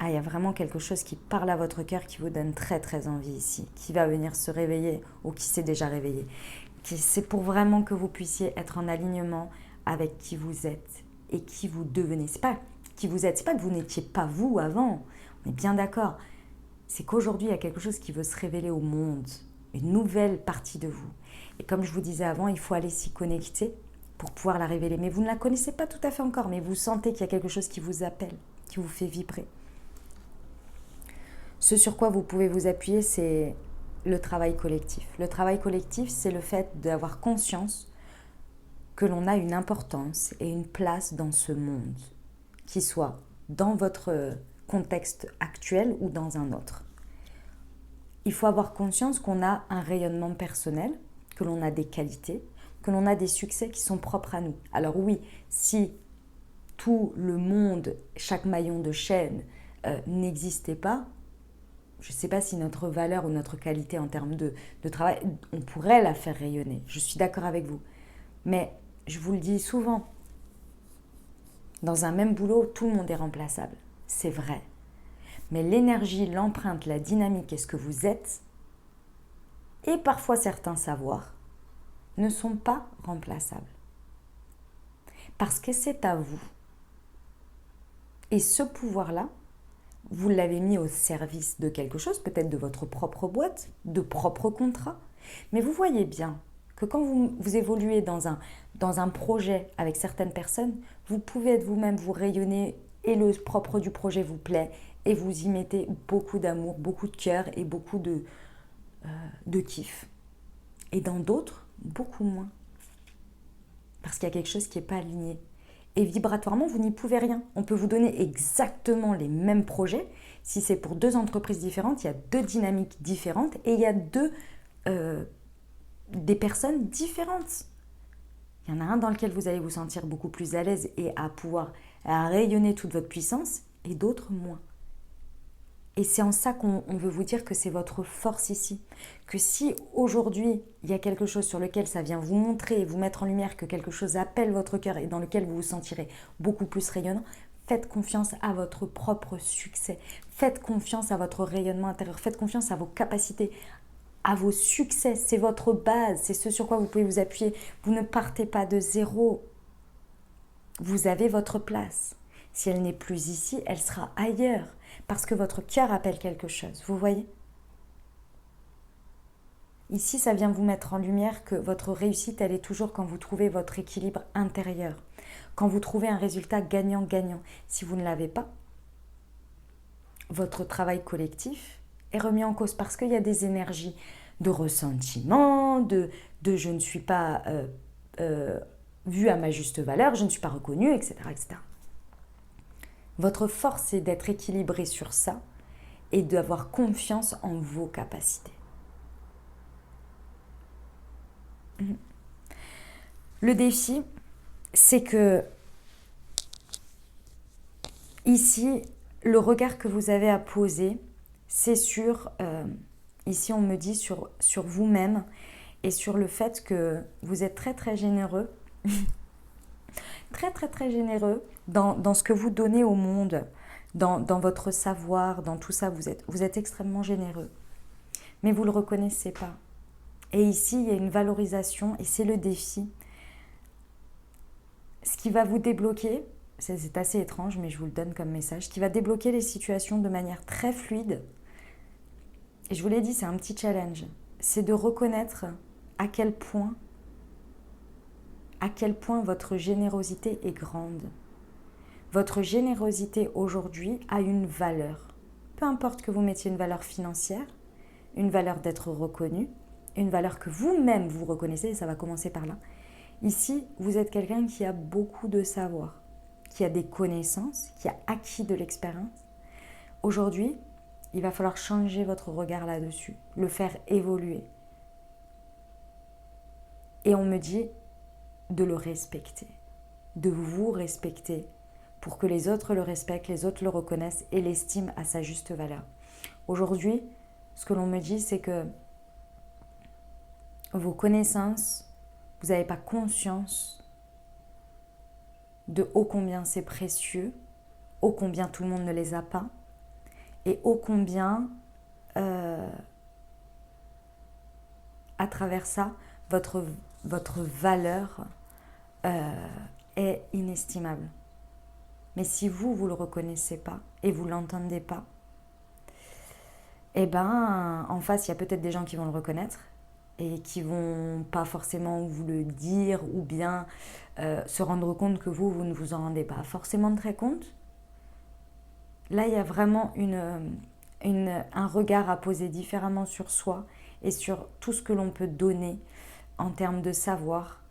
Il y a vraiment quelque chose qui parle à votre cœur, qui vous donne très très envie ici, qui va venir se réveiller ou qui s'est déjà réveillé. C'est pour vraiment que vous puissiez être en alignement avec qui vous êtes et qui vous devenez. C'est pas qui vous êtes, c'est pas que vous n'étiez pas vous avant, on est bien d'accord. C'est qu'aujourd'hui, il y a quelque chose qui veut se révéler au monde, une nouvelle partie de vous. Et comme je vous disais avant, il faut aller s'y connecter pour pouvoir la révéler. Mais vous ne la connaissez pas tout à fait encore, mais vous sentez qu'il y a quelque chose qui vous appelle, qui vous fait vibrer. Ce sur quoi vous pouvez vous appuyer, c'est le travail collectif. Le travail collectif, c'est le fait d'avoir conscience que l'on a une importance et une place dans ce monde, qui soit dans votre contexte actuel ou dans un autre. Il faut avoir conscience qu'on a un rayonnement personnel, que l'on a des qualités, que l'on a des succès qui sont propres à nous. Alors oui, si tout le monde, chaque maillon de chaîne n'existait pas, je ne sais pas si notre valeur ou notre qualité en termes de travail, on pourrait la faire rayonner. Je suis d'accord avec vous. Mais je vous le dis souvent, dans un même boulot, tout le monde est remplaçable. C'est vrai. Mais l'énergie, l'empreinte, la dynamique et ce que vous êtes, et parfois certains savoirs ne sont pas remplaçables. Parce que c'est à vous. Et ce pouvoir-là, vous l'avez mis au service de quelque chose, peut-être de votre propre boîte, de propres contrats. Mais vous voyez bien que quand vous évoluez dans un projet avec certaines personnes, vous pouvez être vous-même, vous rayonner et le propre du projet vous plaît et vous y mettez beaucoup d'amour, beaucoup de cœur et beaucoup de kiff. Et dans d'autres, beaucoup moins. Parce qu'il y a quelque chose qui n'est pas aligné. Et vibratoirement, vous n'y pouvez rien. On peut vous donner exactement les mêmes projets. Si c'est pour deux entreprises différentes, il y a deux dynamiques différentes et il y a des personnes différentes. Il y en a un dans lequel vous allez vous sentir beaucoup plus à l'aise et à rayonner toute votre puissance et d'autres moins. Et c'est en ça qu'on veut vous dire que c'est votre force ici. Que si aujourd'hui, il y a quelque chose sur lequel ça vient vous montrer et vous mettre en lumière que quelque chose appelle votre cœur et dans lequel vous vous sentirez beaucoup plus rayonnant, faites confiance à votre propre succès. Faites confiance à votre rayonnement intérieur. Faites confiance à vos capacités, à vos succès. C'est votre base. C'est ce sur quoi vous pouvez vous appuyer. Vous ne partez pas de zéro. Vous avez votre place. Si elle n'est plus ici, elle sera ailleurs. Parce que votre cœur appelle quelque chose, vous voyez? Ici, ça vient vous mettre en lumière que votre réussite, elle est toujours quand vous trouvez votre équilibre intérieur. Quand vous trouvez un résultat gagnant-gagnant. Si vous ne l'avez pas, votre travail collectif est remis en cause parce qu'il y a des énergies de ressentiment, de je ne suis pas vue à ma juste valeur, je ne suis pas reconnue, etc., etc. Votre force, c'est d'être équilibré sur ça et d'avoir confiance en vos capacités. Le défi, c'est que ici, le regard que vous avez à poser, c'est sur, ici on me dit sur vous-même et sur le fait que vous êtes très très généreux, très très très généreux dans ce que vous donnez au monde, dans votre savoir, dans tout ça, vous êtes extrêmement généreux. Mais vous ne le reconnaissez pas. Et ici, il y a une valorisation et c'est le défi. Ce qui va vous débloquer, c'est assez étrange, mais je vous le donne comme message, ce qui va débloquer les situations de manière très fluide, et je vous l'ai dit, c'est un petit challenge, c'est de reconnaître à quel point votre générosité est grande. Votre générosité aujourd'hui a une valeur. Peu importe que vous mettiez une valeur financière, une valeur d'être reconnu, une valeur que vous-même vous reconnaissez, et ça va commencer par là. Ici, vous êtes quelqu'un qui a beaucoup de savoir, qui a des connaissances, qui a acquis de l'expérience. Aujourd'hui, il va falloir changer votre regard là-dessus, le faire évoluer. Et on me dit de le respecter, de vous respecter pour que les autres le respectent, les autres le reconnaissent et l'estiment à sa juste valeur. Aujourd'hui, ce que l'on me dit, c'est que vos connaissances, vous n'avez pas conscience de ô combien c'est précieux, ô combien tout le monde ne les a pas, et ô combien, à travers ça, votre valeur est inestimable. Mais si vous ne le reconnaissez pas et vous ne l'entendez pas, eh ben, en face, il y a peut-être des gens qui vont le reconnaître et qui vont pas forcément vous le dire ou bien se rendre compte que vous ne vous en rendez pas forcément très compte. Là, il y a vraiment un regard à poser différemment sur soi et sur tout ce que l'on peut donner en termes de savoir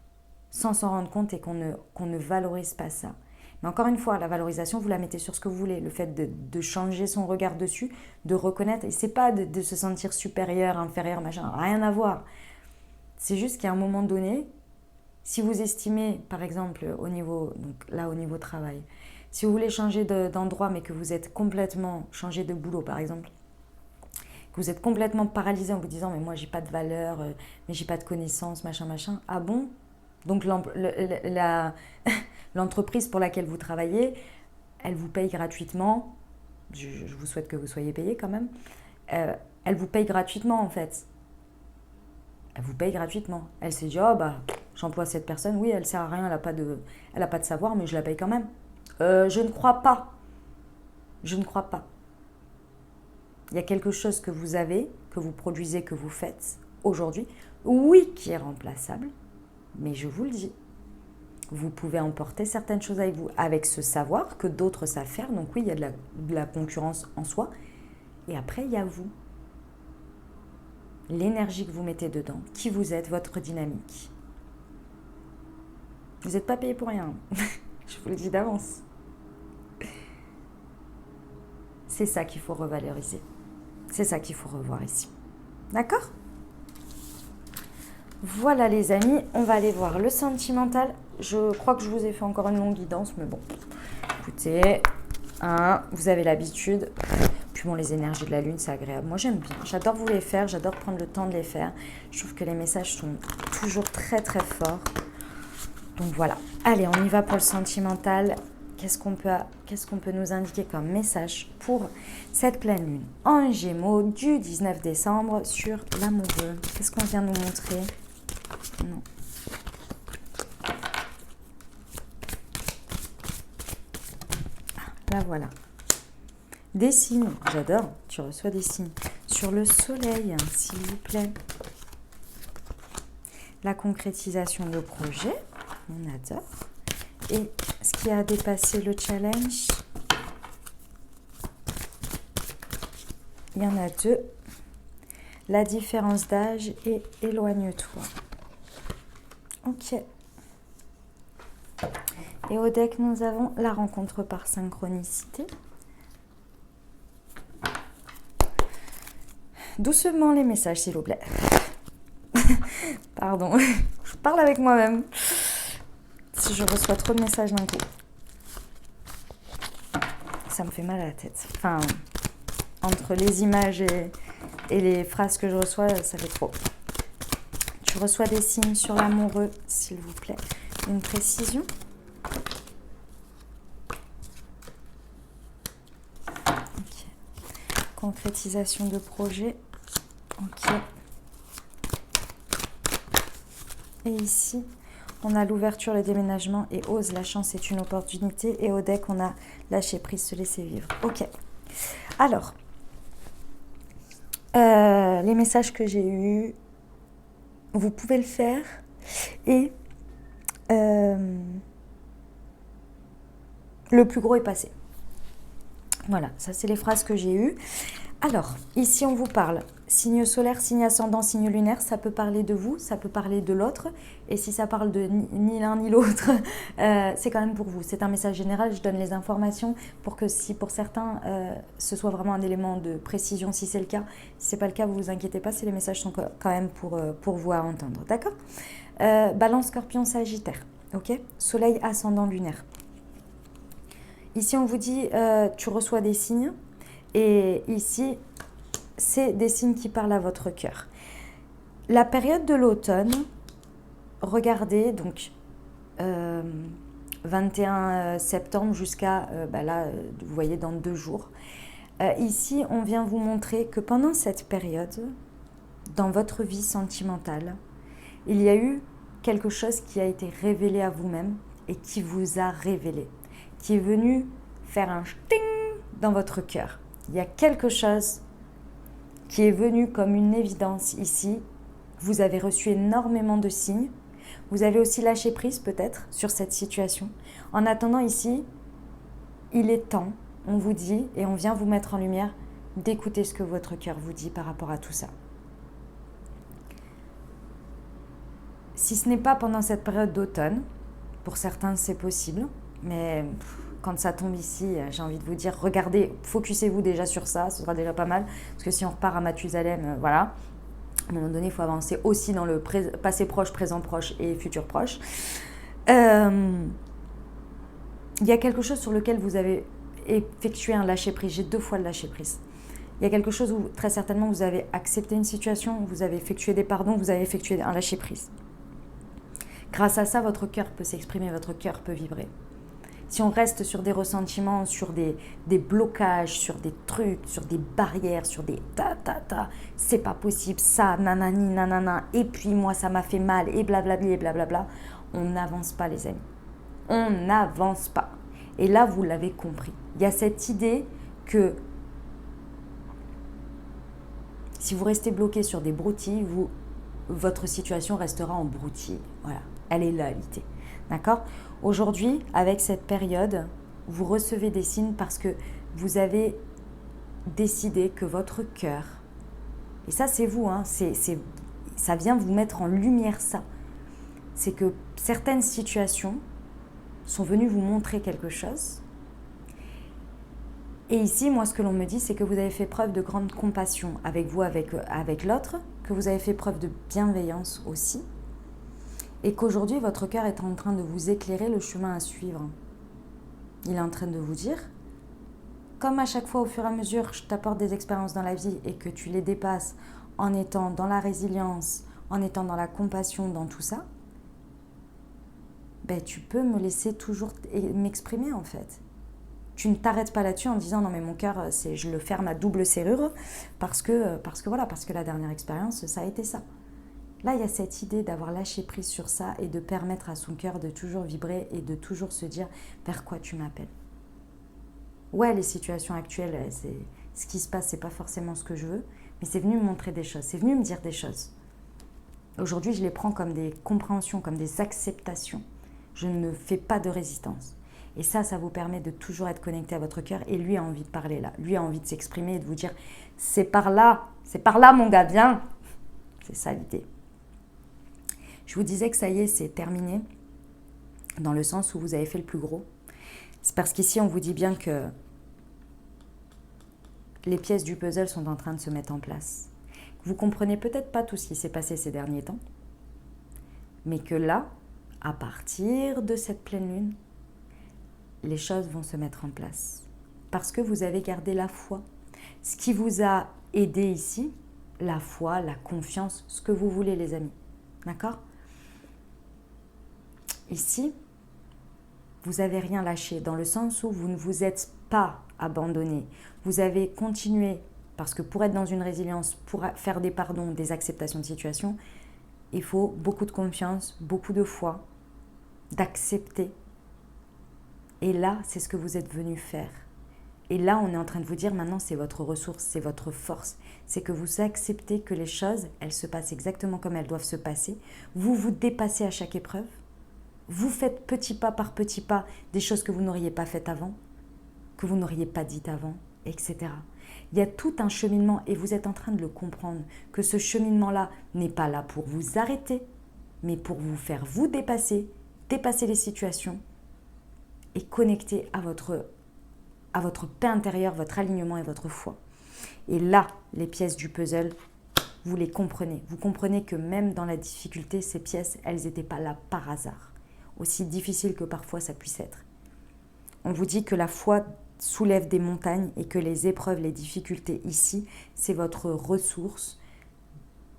sans s'en rendre compte et qu'on ne valorise pas ça. Mais encore une fois, la valorisation, vous la mettez sur ce que vous voulez. Le fait de changer son regard dessus, de reconnaître. Et c'est pas de se sentir supérieur, inférieur, machin, rien à voir. C'est juste qu'à un moment donné, si vous estimez, par exemple, au niveau travail, si vous voulez changer d'endroit, mais que vous êtes complètement changé de boulot, par exemple, que vous êtes complètement paralysé en vous disant, mais moi, j'ai pas de valeur, mais j'ai pas de connaissances, machin. Ah bon ? Donc l'entreprise pour laquelle vous travaillez, elle vous paye gratuitement. Je vous souhaite que vous soyez payé quand même. Elle vous paye gratuitement en fait. Elle vous paye gratuitement. Elle s'est dit, oh bah, j'emploie cette personne, oui, elle sert à rien, elle a pas de savoir, mais je la paye quand même. Je ne crois pas. Je ne crois pas. Il y a quelque chose que vous avez, que vous produisez, que vous faites aujourd'hui, oui, qui est remplaçable, mais je vous le dis, vous pouvez emporter certaines choses avec vous, avec ce savoir que d'autres savent faire. Donc oui, il y a de la concurrence en soi. Et après, il y a vous. L'énergie que vous mettez dedans, qui vous êtes, votre dynamique. Vous n'êtes pas payé pour rien. Je vous le dis d'avance. C'est ça qu'il faut revaloriser. C'est ça qu'il faut revoir ici. D'accord ? Voilà les amis, on va aller voir le sentimental. Je crois que je vous ai fait encore une longue guidance, mais bon, écoutez, vous avez l'habitude. Puis bon, les énergies de la lune, c'est agréable. Moi, j'aime bien. J'adore vous les faire, j'adore prendre le temps de les faire. Je trouve que les messages sont toujours très très forts. Donc voilà. Allez, on y va pour le sentimental. Qu'est-ce qu'on peut nous indiquer comme message pour cette pleine lune en Gémeaux du 19 décembre sur l'amoureux? Qu'est-ce qu'on vient nous montrer? Non. Là voilà. Des signes, j'adore, tu reçois des signes. Sur le soleil, s'il vous plaît. La concrétisation de projet, on adore. Et ce qui a dépassé le challenge, il y en a deux. La différence d'âge et éloigne-toi. Ok. Et au deck, nous avons la rencontre par synchronicité. Doucement les messages, s'il vous plaît. Pardon, je parle avec moi-même. Si je reçois trop de messages d'un coup, ça me fait mal à la tête. Enfin, entre les images et les phrases que je reçois, ça fait trop. Tu reçois des signes sur l'amoureux, s'il vous plaît. Une précision. Okay. Concrétisation de projet. Ok. Et ici, on a l'ouverture, le déménagement et ose, la chance est une opportunité. Et au deck, on a lâcher prise, se laisser vivre. Ok. Alors, les messages que j'ai eus, vous pouvez le faire. Et le plus gros est passé. Voilà, ça c'est les phrases que j'ai eues. Alors, ici on vous parle signe solaire, signe ascendant, signe lunaire, ça peut parler de vous, ça peut parler de l'autre. Et si ça parle de ni l'un ni l'autre, c'est quand même pour vous. C'est un message général, je donne les informations pour que si pour certains, ce soit vraiment un élément de précision si c'est le cas. Si ce n'est pas le cas, vous ne vous inquiétez pas, les messages sont quand même pour vous à entendre. D'accord ? Balance, Scorpion, Sagittaire. Ok ? Soleil, ascendant, lunaire. Ici, on vous dit, tu reçois des signes. Et ici, c'est des signes qui parlent à votre cœur. La période de l'automne, regardez, donc 21 septembre jusqu'à, là, vous voyez, dans 2 jours. Ici, on vient vous montrer que pendant cette période, dans votre vie sentimentale, il y a eu quelque chose qui a été révélé à vous-même et qui vous a révélé, qui est venu faire un ting dans votre cœur. Il y a quelque chose qui est venu comme une évidence ici. Vous avez reçu énormément de signes. Vous avez aussi lâché prise peut-être sur cette situation. En attendant ici, il est temps, on vous dit, et on vient vous mettre en lumière, d'écouter ce que votre cœur vous dit par rapport à tout ça. Si ce n'est pas pendant cette période d'automne, pour certains c'est possible, mais quand ça tombe ici, j'ai envie de vous dire, regardez, focussez-vous déjà sur ça, ce sera déjà pas mal, parce que si on repart à Mathusalem, voilà, à un moment donné, il faut avancer aussi dans le passé proche, présent proche et futur proche. Il y a quelque chose sur lequel vous avez effectué un lâcher-prise, j'ai 2 fois le lâcher-prise. Il y a quelque chose où très certainement vous avez accepté une situation, vous avez effectué des pardons, vous avez effectué un lâcher-prise. Grâce à ça, votre cœur peut s'exprimer, votre cœur peut vibrer. Si on reste sur des ressentiments, sur des blocages, sur des trucs, sur des barrières, sur des c'est pas possible, ça, nanani, nanana, et puis moi ça m'a fait mal, et blablabla, et blablabla, on n'avance pas les amis. On n'avance pas. Et là, vous l'avez compris. Il y a cette idée que si vous restez bloqué sur des broutilles, votre situation restera en broutille. Voilà, elle est là l'idée. D'accord ? Aujourd'hui, avec cette période, vous recevez des signes parce que vous avez décidé que votre cœur, et ça c'est vous, hein, ça vient vous mettre en lumière ça, c'est que certaines situations sont venues vous montrer quelque chose. Et ici, moi, ce que l'on me dit, c'est que vous avez fait preuve de grande compassion avec vous, avec l'autre, que vous avez fait preuve de bienveillance aussi, et qu'aujourd'hui, votre cœur est en train de vous éclairer le chemin à suivre. Il est en train de vous dire, comme à chaque fois, au fur et à mesure, je t'apporte des expériences dans la vie et que tu les dépasses en étant dans la résilience, en étant dans la compassion, dans tout ça, ben, tu peux me laisser toujours m'exprimer en fait. Tu ne t'arrêtes pas là-dessus en disant non mais mon cœur, je le ferme à double serrure parce que la dernière expérience, ça a été ça. Là, il y a cette idée d'avoir lâché prise sur ça et de permettre à son cœur de toujours vibrer et de toujours se dire vers quoi tu m'appelles. Ouais, les situations actuelles, ce qui se passe, c'est pas forcément ce que je veux, mais c'est venu me montrer des choses, c'est venu me dire des choses. Aujourd'hui, je les prends comme des compréhensions, comme des acceptations. Je ne fais pas de résistance. Et ça vous permet de toujours être connecté à votre cœur. Et lui a envie de parler là. Lui a envie de s'exprimer et de vous dire « c'est par là mon gars, viens !» C'est ça l'idée. Je vous disais que ça y est, c'est terminé. Dans le sens où vous avez fait le plus gros. C'est parce qu'ici, on vous dit bien que les pièces du puzzle sont en train de se mettre en place. Vous comprenez peut-être pas tout ce qui s'est passé ces derniers temps. Mais que là, à partir de cette pleine lune, les choses vont se mettre en place. Parce que vous avez gardé la foi. Ce qui vous a aidé ici, la foi, la confiance, ce que vous voulez les amis. D'accord ? Ici, vous n'avez rien lâché dans le sens où vous ne vous êtes pas abandonné. Vous avez continué, parce que pour être dans une résilience, pour faire des pardons, des acceptations de situation, il faut beaucoup de confiance, beaucoup de foi, d'accepter. Et là, c'est ce que vous êtes venu faire. Et là, on est en train de vous dire, maintenant, c'est votre ressource, c'est votre force. C'est que vous acceptez que les choses, elles se passent exactement comme elles doivent se passer. Vous vous dépassez à chaque épreuve. Vous faites petit pas par petit pas des choses que vous n'auriez pas faites avant, que vous n'auriez pas dites avant, etc. Il y a tout un cheminement et vous êtes en train de le comprendre, que ce cheminement-là n'est pas là pour vous arrêter, mais pour vous faire vous dépasser les situations et connecter à votre paix intérieure, votre alignement et votre foi. Et là, les pièces du puzzle, vous les comprenez. Vous comprenez que même dans la difficulté, ces pièces, elles n'étaient pas là par hasard. Aussi difficile que parfois ça puisse être. On vous dit que la foi soulève des montagnes et que les épreuves, les difficultés ici, c'est votre ressource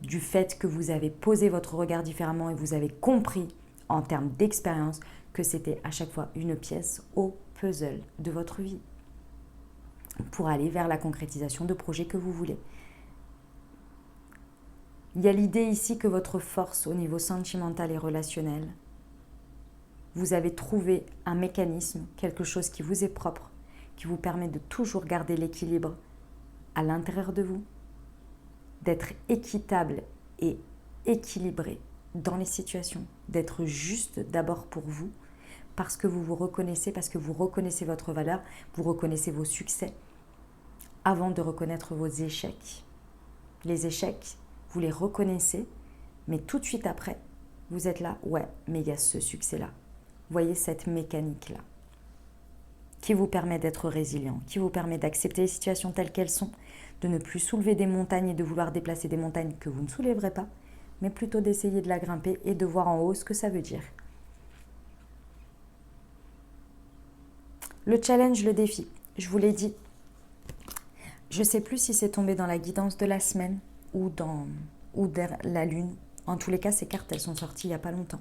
du fait que vous avez posé votre regard différemment et vous avez compris en termes d'expérience que c'était à chaque fois une pièce au puzzle de votre vie pour aller vers la concrétisation de projets que vous voulez. Il y a l'idée ici que votre force au niveau sentimental et relationnel, vous avez trouvé un mécanisme, quelque chose qui vous est propre, qui vous permet de toujours garder l'équilibre à l'intérieur de vous, d'être équitable et équilibré dans les situations, d'être juste d'abord pour vous, parce que vous vous reconnaissez, parce que vous reconnaissez votre valeur, vous reconnaissez vos succès, avant de reconnaître vos échecs. Les échecs, vous les reconnaissez, mais tout de suite après, vous êtes là, ouais, mais il y a ce succès-là. Voyez cette mécanique-là, qui vous permet d'être résilient, qui vous permet d'accepter les situations telles qu'elles sont, de ne plus soulever des montagnes et de vouloir déplacer des montagnes que vous ne soulèverez pas, mais plutôt d'essayer de la grimper et de voir en haut ce que ça veut dire. Le challenge, le défi, je vous l'ai dit, je ne sais plus si c'est tombé dans la guidance de la semaine ou dans la lune. En tous les cas, ces cartes, elles sont sorties il n'y a pas longtemps.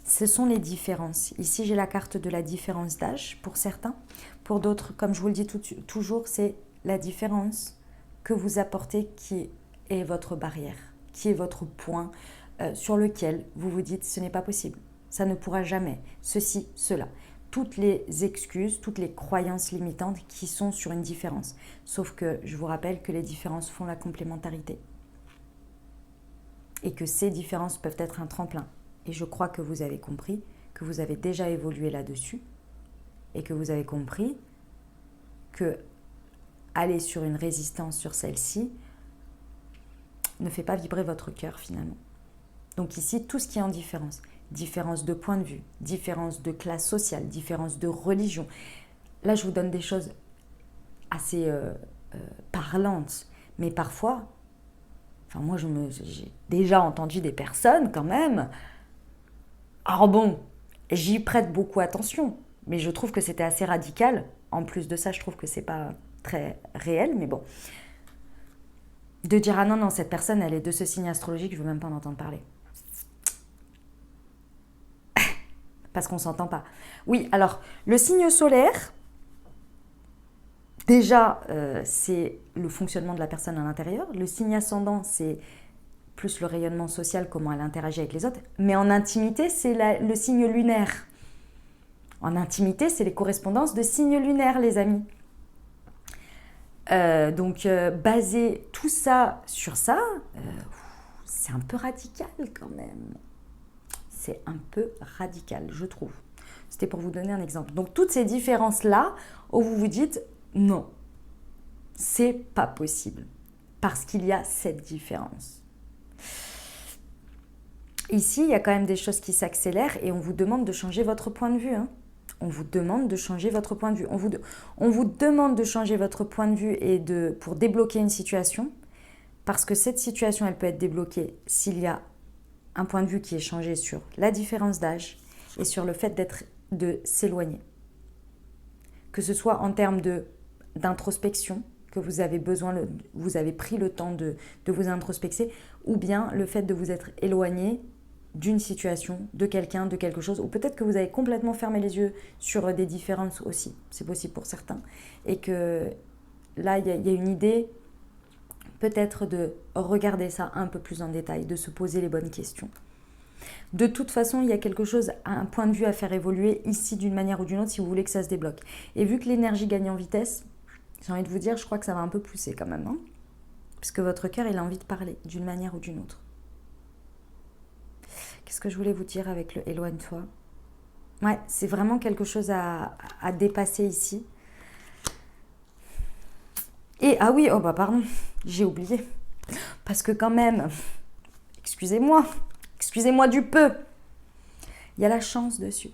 Ce sont les différences. Ici, j'ai la carte de la différence d'âge pour certains. Pour d'autres, comme je vous le dis toujours, c'est la différence que vous apportez qui est votre barrière, qui est votre point sur lequel vous vous dites ce n'est pas possible, ça ne pourra jamais, ceci, cela. Toutes les excuses, toutes les croyances limitantes qui sont sur une différence. Sauf que je vous rappelle que les différences font la complémentarité. Et que ces différences peuvent être un tremplin. Et je crois que vous avez compris, que vous avez déjà évolué là-dessus. Et que vous avez compris que aller sur une résistance sur celle-ci ne fait pas vibrer votre cœur finalement. Donc ici, tout ce qui est en différence. Différence de point de vue, différence de classe sociale, différence de religion. Là, je vous donne des choses assez parlantes. Mais parfois, moi, j'ai déjà entendu des personnes quand même. Alors bon, j'y prête beaucoup attention. Mais je trouve que c'était assez radical. En plus de ça, je trouve que c'est pas très réel. Mais bon. De dire, ah non, cette personne, elle est de ce signe astrologique, je veux même pas en entendre parler. Parce qu'on ne s'entend pas. Oui, alors, le signe solaire, déjà, c'est le fonctionnement de la personne à l'intérieur. Le signe ascendant, c'est plus le rayonnement social, comment elle interagit avec les autres. Mais en intimité, c'est le signe lunaire. En intimité, c'est les correspondances de signes lunaires, les amis. Donc, baser tout ça sur ça, c'est un peu radical quand même. C'est un peu radical, je trouve. C'était pour vous donner un exemple. Donc, toutes ces différences-là, où vous vous dites, non, c'est pas possible. Parce qu'il y a cette différence. Ici, il y a quand même des choses qui s'accélèrent et on vous demande de changer votre point de vue. On vous demande de changer votre point de vue. On vous demande de changer votre point de vue pour débloquer une situation. Parce que cette situation, elle peut être débloquée s'il y a un point de vue qui est changé sur la différence d'âge et sur le fait de s'éloigner. Que ce soit en termes d'introspection, que vous avez pris le temps de vous introspecter, ou bien le fait de vous être éloigné d'une situation, de quelqu'un, de quelque chose, ou peut-être que vous avez complètement fermé les yeux sur des différences aussi, c'est possible pour certains, et que là, il y a une idée peut-être de regarder ça un peu plus en détail, de se poser les bonnes questions. De toute façon, il y a quelque chose, un point de vue à faire évoluer ici d'une manière ou d'une autre si vous voulez que ça se débloque. Et vu que l'énergie gagne en vitesse, j'ai envie de vous dire, je crois que ça va un peu pousser quand même. Puisque votre cœur, il a envie de parler d'une manière ou d'une autre. Qu'est-ce que je voulais vous dire avec le éloigne-toi ? Ouais, c'est vraiment quelque chose à dépasser ici. Et, ah oui, pardon, j'ai oublié. Parce que quand même, excusez-moi du peu, il y a la chance dessus.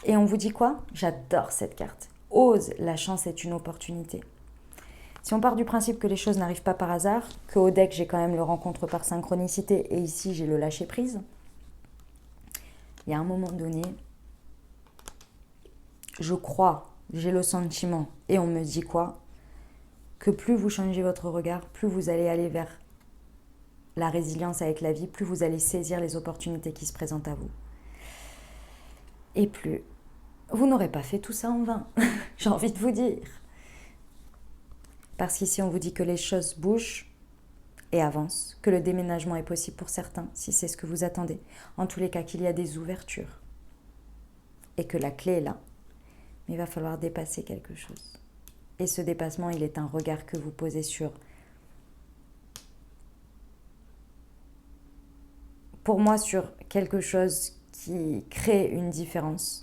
Et on vous dit quoi ? J'adore cette carte. Ose, la chance est une opportunité. Si on part du principe que les choses n'arrivent pas par hasard, qu'au deck j'ai quand même le rencontre par synchronicité et ici j'ai le lâcher prise, il y a un moment donné, je crois, j'ai le sentiment, et on me dit quoi ? Que plus vous changez votre regard, plus vous allez aller vers la résilience avec la vie, plus vous allez saisir les opportunités qui se présentent à vous. Et plus vous n'aurez pas fait tout ça en vain, j'ai envie de vous dire. Parce qu'ici, on vous dit que les choses bougent et avancent, que le déménagement est possible pour certains, si c'est ce que vous attendez. En tous les cas, qu'il y a des ouvertures et que la clé est là. Mais il va falloir dépasser quelque chose. Et ce dépassement, il est un regard que vous posez pour moi, sur quelque chose qui crée une différence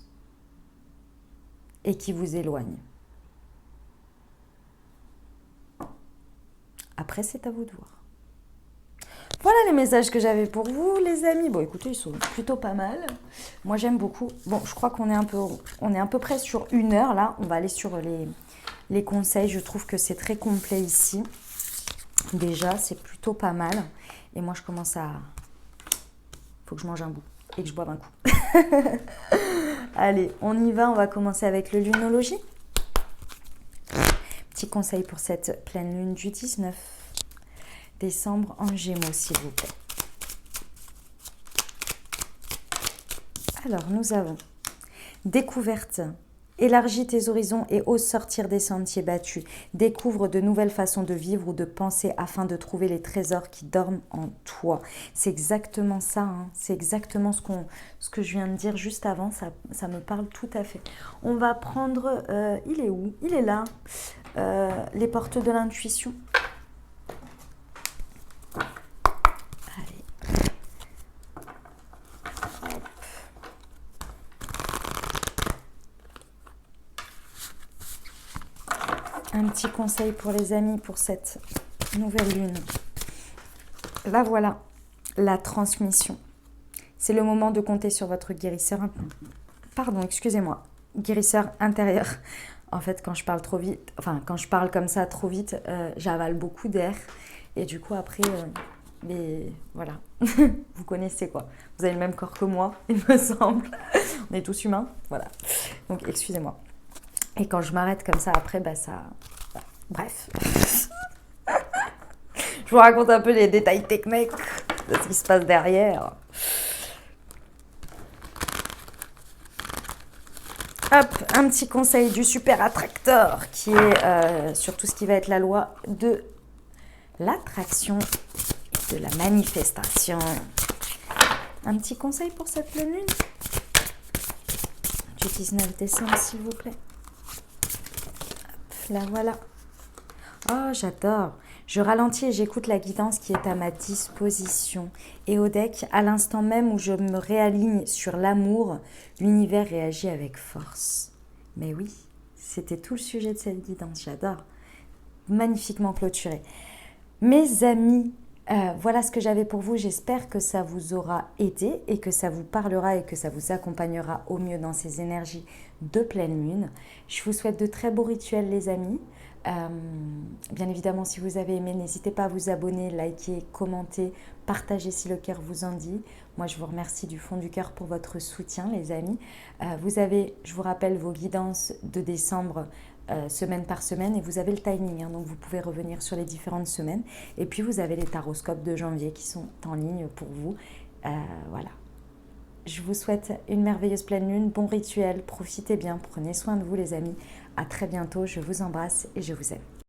et qui vous éloigne. Après, c'est à vous de voir. Voilà les messages que j'avais pour vous, les amis. Bon, écoutez, ils sont plutôt pas mal. Moi, j'aime beaucoup. Bon, je crois qu'on est à peu près sur 1 heure, là. On va aller sur les conseils. Je trouve que c'est très complet ici. Déjà, c'est plutôt pas mal. Et moi, je commence à... Faut que je mange un bout et que je boive un coup. Allez, on y va. On va commencer avec le lunologie. Petit conseil pour cette pleine lune du 19 décembre en Gémeaux, s'il vous plaît. Alors, nous avons découverte. Élargis tes horizons et ose sortir des sentiers battus. Découvre de nouvelles façons de vivre ou de penser afin de trouver les trésors qui dorment en toi. C'est exactement ça, hein. C'est exactement ce que je viens de dire juste avant. Ça me parle tout à fait. On va prendre... il est où? Il est là. Les portes de l'intuition. Un petit conseil pour les amis pour cette nouvelle lune. Là voilà, la transmission. C'est le moment de compter sur votre guérisseur. Pardon, excusez-moi. Guérisseur intérieur. En fait, quand je parle trop vite, enfin quand je parle comme ça trop vite, j'avale beaucoup d'air. Et du coup après, mais voilà, vous connaissez quoi. Vous avez le même corps que moi, il me semble. On est tous humains, voilà. Donc excusez-moi. Et quand je m'arrête comme ça, après, bah ça... Bref. Je vous raconte un peu les détails techniques de ce qui se passe derrière. Hop, un petit conseil du super attracteur qui est sur tout ce qui va être la loi de l'attraction et de la manifestation. Un petit conseil pour cette pleine lune du 19 décembre, s'il vous plaît. Là voilà. Oh, j'adore. Je ralentis et j'écoute la guidance qui est à ma disposition. Et au deck, à l'instant même où je me réaligne sur l'amour, l'univers réagit avec force. Mais oui, c'était tout le sujet de cette guidance. J'adore. Magnifiquement clôturé. Mes amis, voilà ce que j'avais pour vous. J'espère que ça vous aura aidé et que ça vous parlera et que ça vous accompagnera au mieux dans ces énergies de pleine lune. Je vous souhaite de très beaux rituels, les amis. Bien évidemment, si vous avez aimé, n'hésitez pas à vous abonner, liker, commenter, partager si le cœur vous en dit. Moi, je vous remercie du fond du cœur pour votre soutien, les amis. Vous avez, je vous rappelle, vos guidances de décembre semaine par semaine et vous avez le timing, hein, donc vous pouvez revenir sur les différentes semaines. Et puis, vous avez les taroscopes de janvier qui sont en ligne pour vous. Voilà. Je vous souhaite une merveilleuse pleine lune, bon rituel, profitez bien, prenez soin de vous les amis. À très bientôt, je vous embrasse et je vous aime.